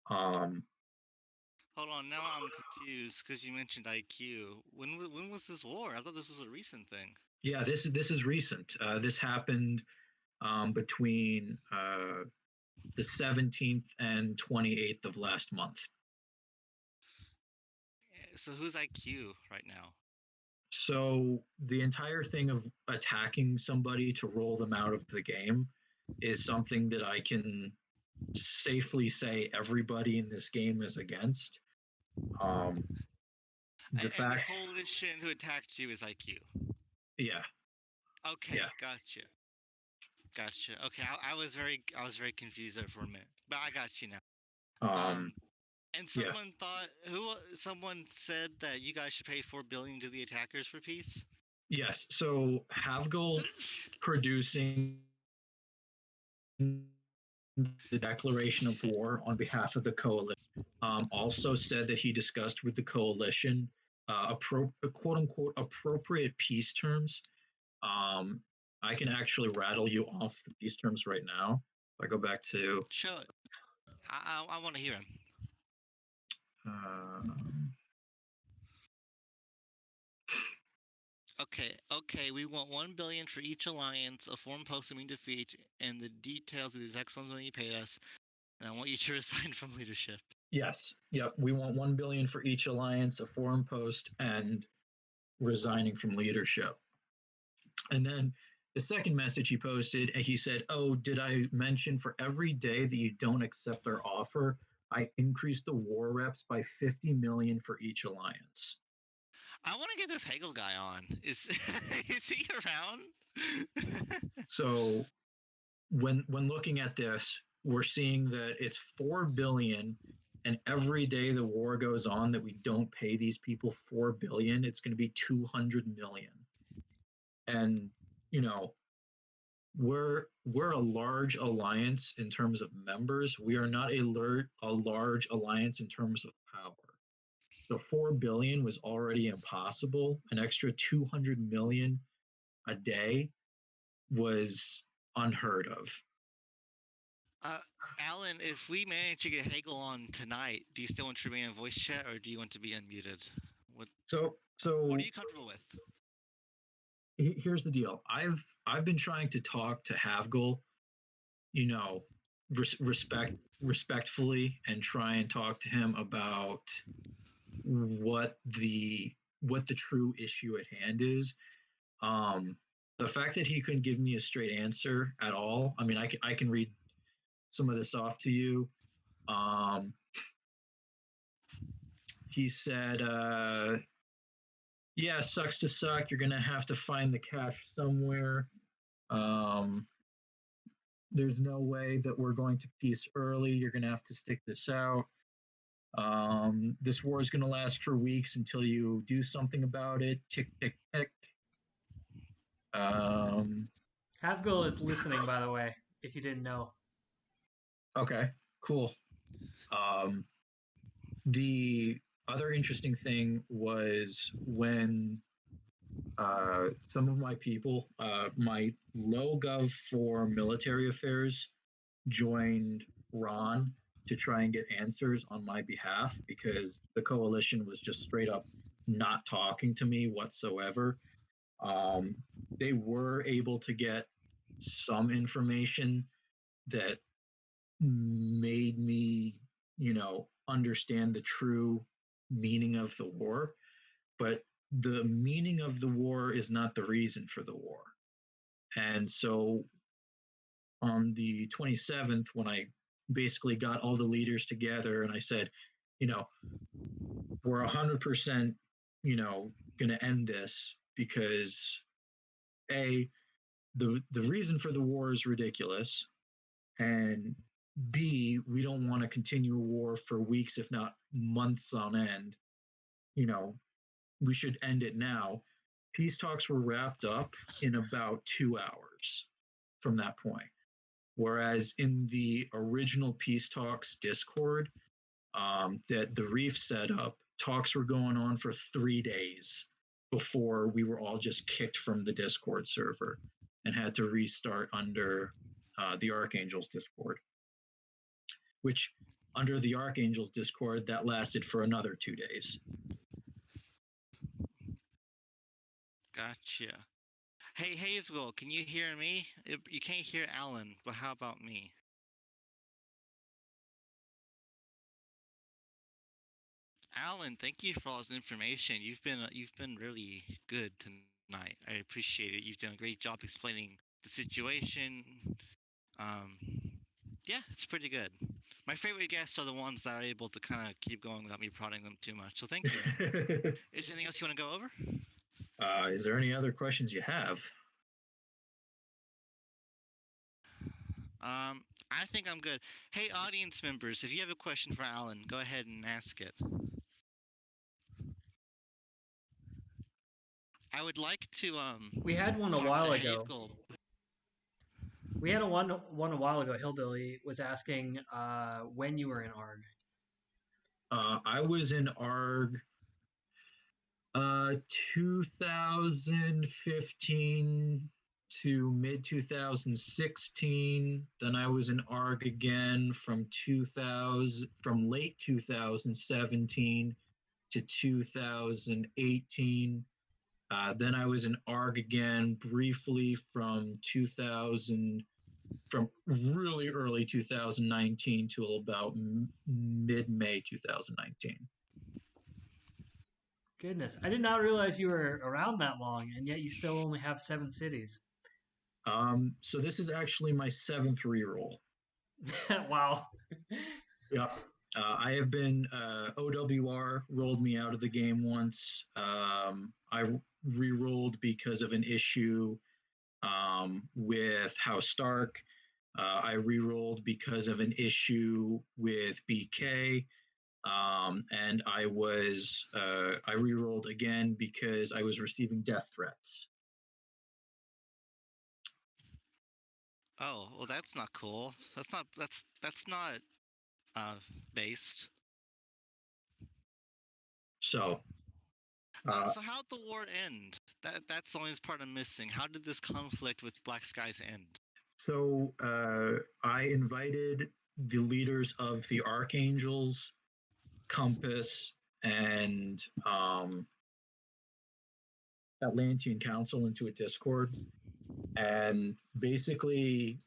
A: Hold on, now I'm confused because you mentioned IQ. When was this war? I thought this was a recent thing.
D: Yeah, this is recent. This happened between the 17th and 28th of last month.
A: So who's IQ right now?
D: So the entire thing of attacking somebody to roll them out of the game is something that I can safely say everybody in this game is against.
A: And the coalition who attacked you is IQ.
D: Yeah.
A: Okay, yeah. Gotcha. Okay, I was very confused there for a minute, but I got you now. And someone said that you guys should pay $4 billion to the attackers for peace.
D: Yes. So Havgul producing the declaration of war on behalf of the coalition also said that he discussed with the coalition quote unquote appropriate peace terms. I can actually rattle you off the peace terms right now. If I go back to
A: show it. I want to hear him. Okay. We want $1 billion for each alliance, a foreign post that we defeat, and the details of the exact sums when you paid us. And I want you to resign from leadership.
D: Yes. Yep. We want $1 billion for each alliance, a foreign post, and resigning from leadership. And then the second message he posted, and he said, "Oh, did I mention for every day that you don't accept our offer, I increased the war reps by 50 million for each alliance."
A: I want to get this Hegel guy on. Is he around?
D: So when looking at this, we're seeing that it's 4 billion, and every day the war goes on that we don't pay these people 4 billion, it's going to be 200 million. And we're a large alliance in terms of members. We are not a large alliance in terms of power. So 4 billion was already impossible. An extra 200 million a day was unheard of.
A: Alan, if we manage to get Hegel on tonight, do you still want to remain in voice chat or do you want to be unmuted?
D: So
A: what are you comfortable with?
D: Here's the deal. I've been trying to talk to Havgul, respectfully and try and talk to him about what the true issue at hand is. The fact that he couldn't give me a straight answer at all. I mean, I can read some of this off to you. He said, "Yeah, sucks to suck. You're gonna have to find the cash somewhere. There's no way that we're going to peace early. You're gonna have to stick this out. This war is gonna last for weeks until you do something about it. Tick, tick, tick."
C: Havgirl is listening, by the way, if you didn't know.
D: Okay, cool. The other interesting thing was when some of my people, my low gov for military affairs, joined Ron to try and get answers on my behalf because the coalition was just straight up not talking to me whatsoever. They were able to get some information that made me, understand the true meaning of the war. But the meaning of the war is not the reason for the war. And so on the 27th, when I basically got all the leaders together and I said, we're 100%, going to end this because A, the reason for the war is ridiculous, and B, we don't want to continue a war for weeks, if not months on end. We should end it now. Peace talks were wrapped up in about 2 hours from that point. Whereas in the original peace talks Discord that the Reef set up, talks were going on for 3 days before we were all just kicked from the Discord server and had to restart under the Archangel's Discord, which under the Archangel's Discord, that lasted for another 2 days.
A: Gotcha. Hey, Hazel, can you hear me? You can't hear Alan, but how about me? Alan, thank you for all this information. You've been really good tonight. I appreciate it. You've done a great job explaining the situation. Yeah, it's pretty good. My favorite guests are the ones that are able to kind of keep going without me prodding them too much. So thank you. Is there anything else you want to go over?
D: Is there any other questions you have?
A: I think I'm good. Hey, audience members, if you have a question for Alan, go ahead and ask it. I would like to
C: We had one a
A: talk
C: while
A: to
C: ago.
A: Hazel.
C: We had one a while ago. Hillbilly was asking when you were in ARG.
D: I was in ARG 2015 to mid 2016. Then I was in ARG again from late 2017 to 2018. Then I was in ARG again briefly from really early 2019 till about mid-May 2019.
C: Goodness, I did not realize you were around that long, and yet you still only have 7 cities.
D: So this is actually my 7th reroll.
C: Wow.
D: Yep. I have been OWR rolled me out of the game once. I re-rolled because of an issue with House Stark. I re-rolled because of an issue with BK. And I re-rolled again because I was receiving death threats.
A: Oh, well, that's not cool. That's not based.
D: So
A: so how'd the war end? That's the only part I'm missing. How did this conflict with Black Skies end?
D: So I invited the leaders of the Archangels, Compass, and Atlantean Council into a Discord. And basically,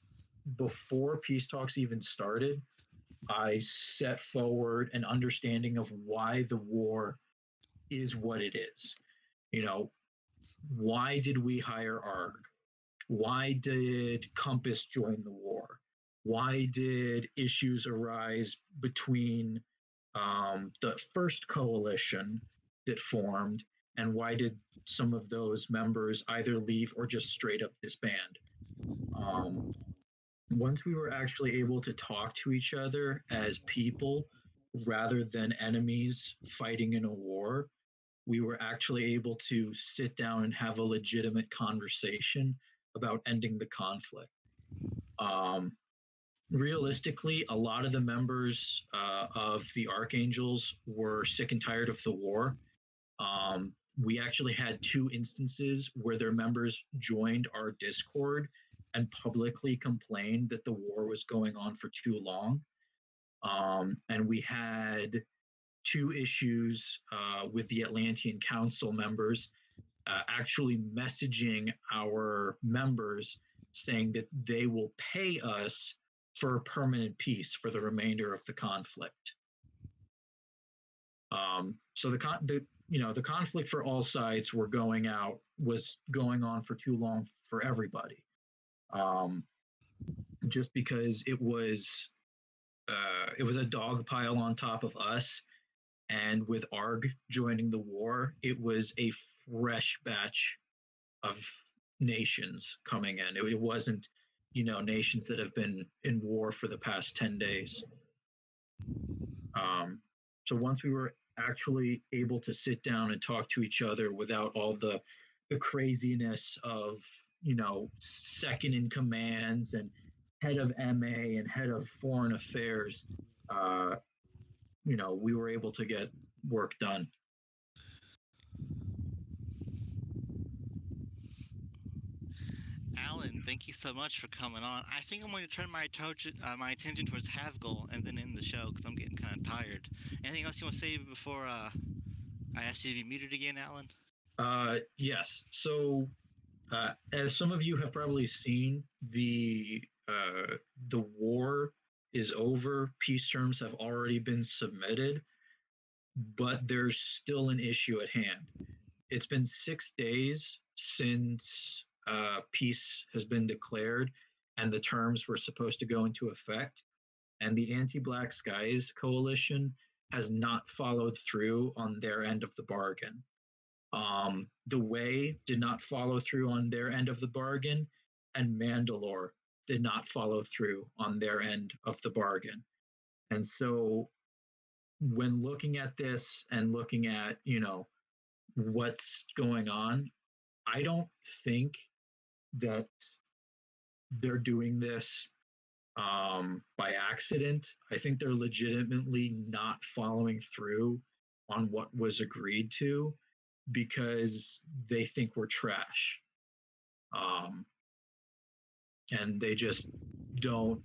D: before peace talks even started, I set forward an understanding of why the war is what it is. You know, why did we hire ARG? Why did Compass join the war? Why did issues arise between the first coalition that formed, and why did some of those members either leave or just straight up disband? Once we were actually able to talk to each other as people rather than enemies fighting in a war, we were actually able to sit down and have a legitimate conversation about ending the conflict. Um, Realistically, a lot of the members of the Archangels were sick and tired of the war. We actually had 2 instances where their members joined our Discord and publicly complained that the war was going on for too long. And we had 2 issues with the Atlantean Council members actually messaging our members saying that they will pay us for permanent peace for the remainder of the conflict. So the conflict for all sides was going on for too long for everybody. Just because it was a dog pile on top of us, and with ARG joining the war, it was a fresh batch of nations coming in. It wasn't, nations that have been in war for the past 10 days. So once we were actually able to sit down and talk to each other without all the craziness of, second in commands and head of MA and head of foreign affairs, we were able to get work done.
A: Alan, thank you so much for coming on. I think I'm going to turn my attention towards Havgul and then end the show because I'm getting kind of tired. Anything else you want to say before I ask you to be muted again, Alan?
D: Yes. So, as some of you have probably seen, the war is over. Peace terms have already been submitted, but there's still an issue at hand. It's been 6 days since peace has been declared and the terms were supposed to go into effect. And the Anti-Black Skies Coalition has not followed through on their end of the bargain. The Way did not follow through on their end of the bargain, and Mandalore did not follow through on their end of the bargain. And so when looking at this and looking at, what's going on, I don't think that they're doing this by accident. I think they're legitimately not following through on what was agreed to because they think we're trash. And they just don't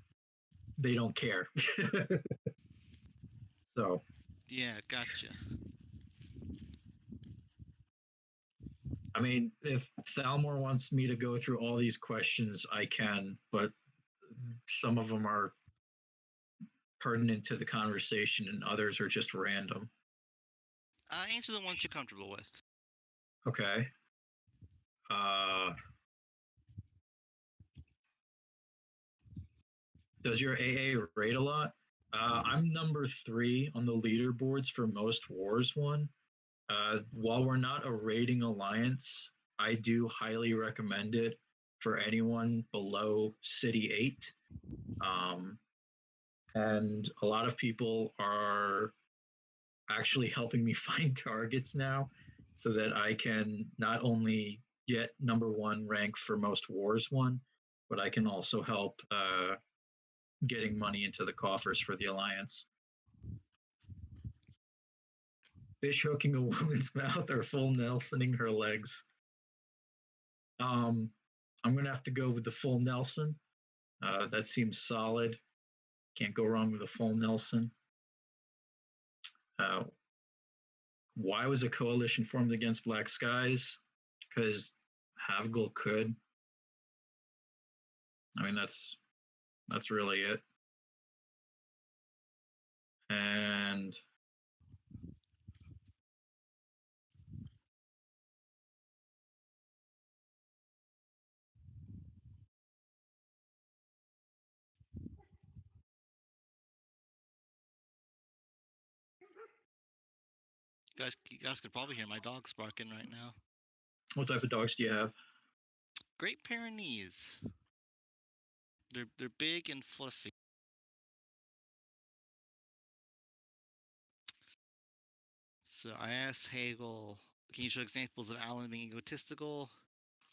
D: care. So
A: yeah, gotcha.
D: I mean, if Thalmor wants me to go through all these questions, I can, but some of them are pertinent to the conversation and others are just random.
A: Answer the ones you're comfortable with.
D: Okay. Does your AA rate a lot? I'm number 3 on the leaderboards for most wars won. While we're not a rating alliance, I do highly recommend it for anyone below City 8. And a lot of people are actually helping me find targets now so that I can not only get number 1 rank for most wars won, but I can also help getting money into the coffers for the alliance. Fish hooking a woman's mouth or full Nelsoning her legs? I'm going to have to go with the full Nelson. That seems solid. Can't go wrong with a full Nelson. Why was a coalition formed against Black Skies? Because Havgul could. I mean, that's That's really it. And
A: You guys could probably hear my dogs barking right now.
D: what type of dogs do you have?
A: Great Pyrenees. They're big and fluffy. So I asked Hegel, can you show examples of Alan being egotistical?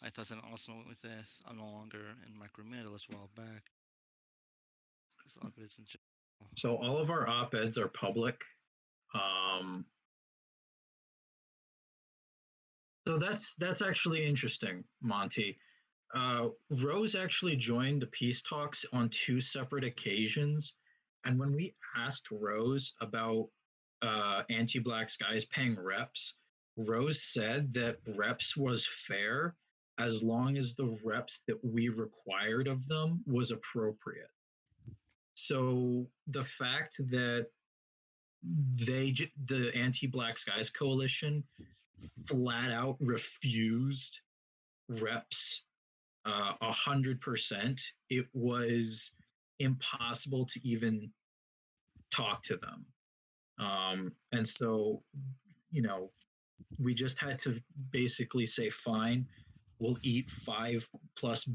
A: I thought an awesome went with this. I'm no longer in microminimalist a while back.
D: So all of our op-eds are public. So that's actually interesting, Monty. Rose actually joined the peace talks on 2 separate occasions, and when we asked Rose about anti-black skies paying reps, Rose said that reps was fair as long as the reps that we required of them was appropriate. So the fact that the anti-black skies coalition flat out refused reps 100%, it was impossible to even talk to them. And so, we just had to basically say, fine, we'll eat 5+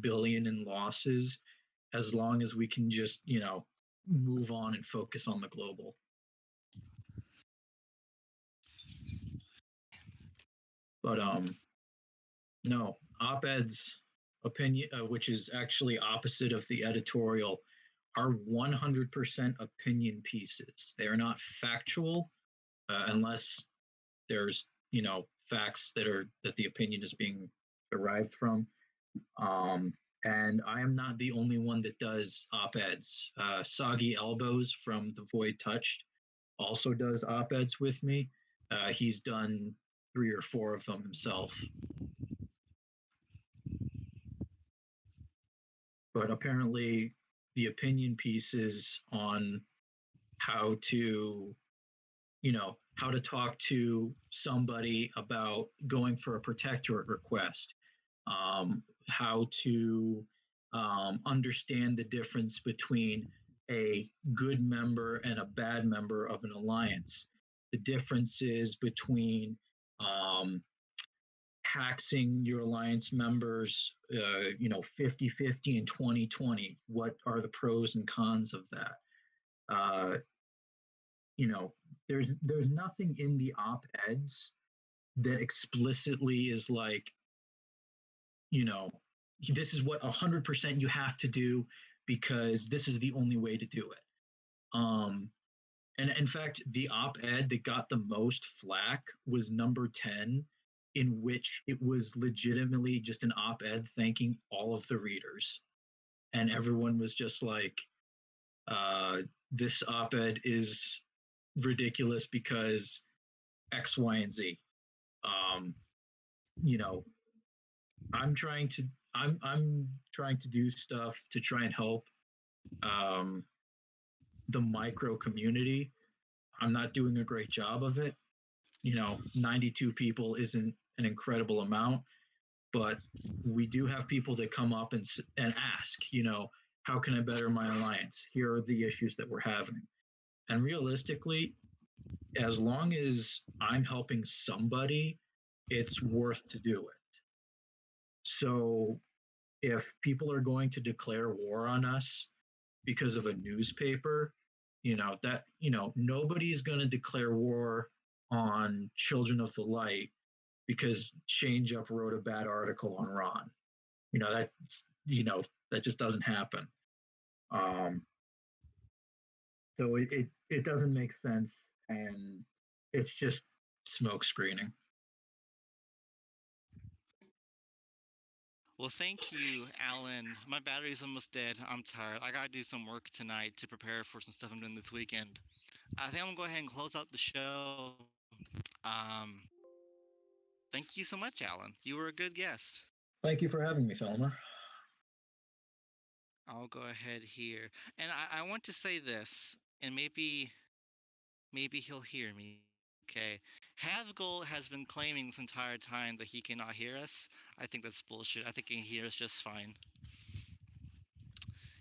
D: billion in losses as long as we can just, move on and focus on the global. But no, op-eds opinion, which is actually opposite of the editorial, are 100% opinion pieces. They are not factual unless there's facts that the opinion is being derived from. And I am not the only one that does op-eds. Soggy Elbows from The Void Touched also does op-eds with me. He's done 3 or 4 of them himself. But apparently the opinion pieces on how to talk to somebody about going for a protectorate request, how to understand the difference between a good member and a bad member of an alliance, the differences between taxing your alliance members 50-50 and 20-20. What are the pros and cons of that? There's nothing in the op-eds that explicitly is like, this is what 100% you have to do because this is the only way to do it. And in fact, the op-ed that got the most flack was number 10, in which it was legitimately just an op-ed thanking all of the readers. And everyone was just like, this op-ed is ridiculous because X, Y, and Z. I'm trying to do stuff to try and help the micro community. I'm not doing a great job of it. 92 people isn't an incredible amount, but we do have people that come up and ask, how can I better my alliance? Here are the issues that we're having. And realistically, as long as I'm helping somebody, it's worth to do it. So if people are going to declare war on us because of a newspaper, nobody's going to declare war on Children of the Light because Change Up wrote a bad article on Ron. That just doesn't happen. So it doesn't make sense, and it's just smoke screening.
A: Well, thank you, Alan. My battery's almost dead. I'm tired. I gotta do some work tonight to prepare for some stuff I'm doing this weekend. I think I'm gonna go ahead and close out the show. Thank you so much, Alan. You were a good guest.
D: Thank you for having me, Thalmor.
A: I'll go ahead here. And I want to say this, and maybe he'll hear me. Okay. Havgoal has been claiming this entire time that he cannot hear us. I think that's bullshit. I think he can hear us just fine.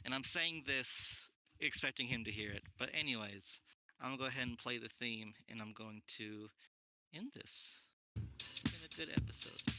A: And I'm saying this expecting him to hear it. But anyways, I'm gonna go ahead and play the theme, and I'm going to end this. It's been a good episode.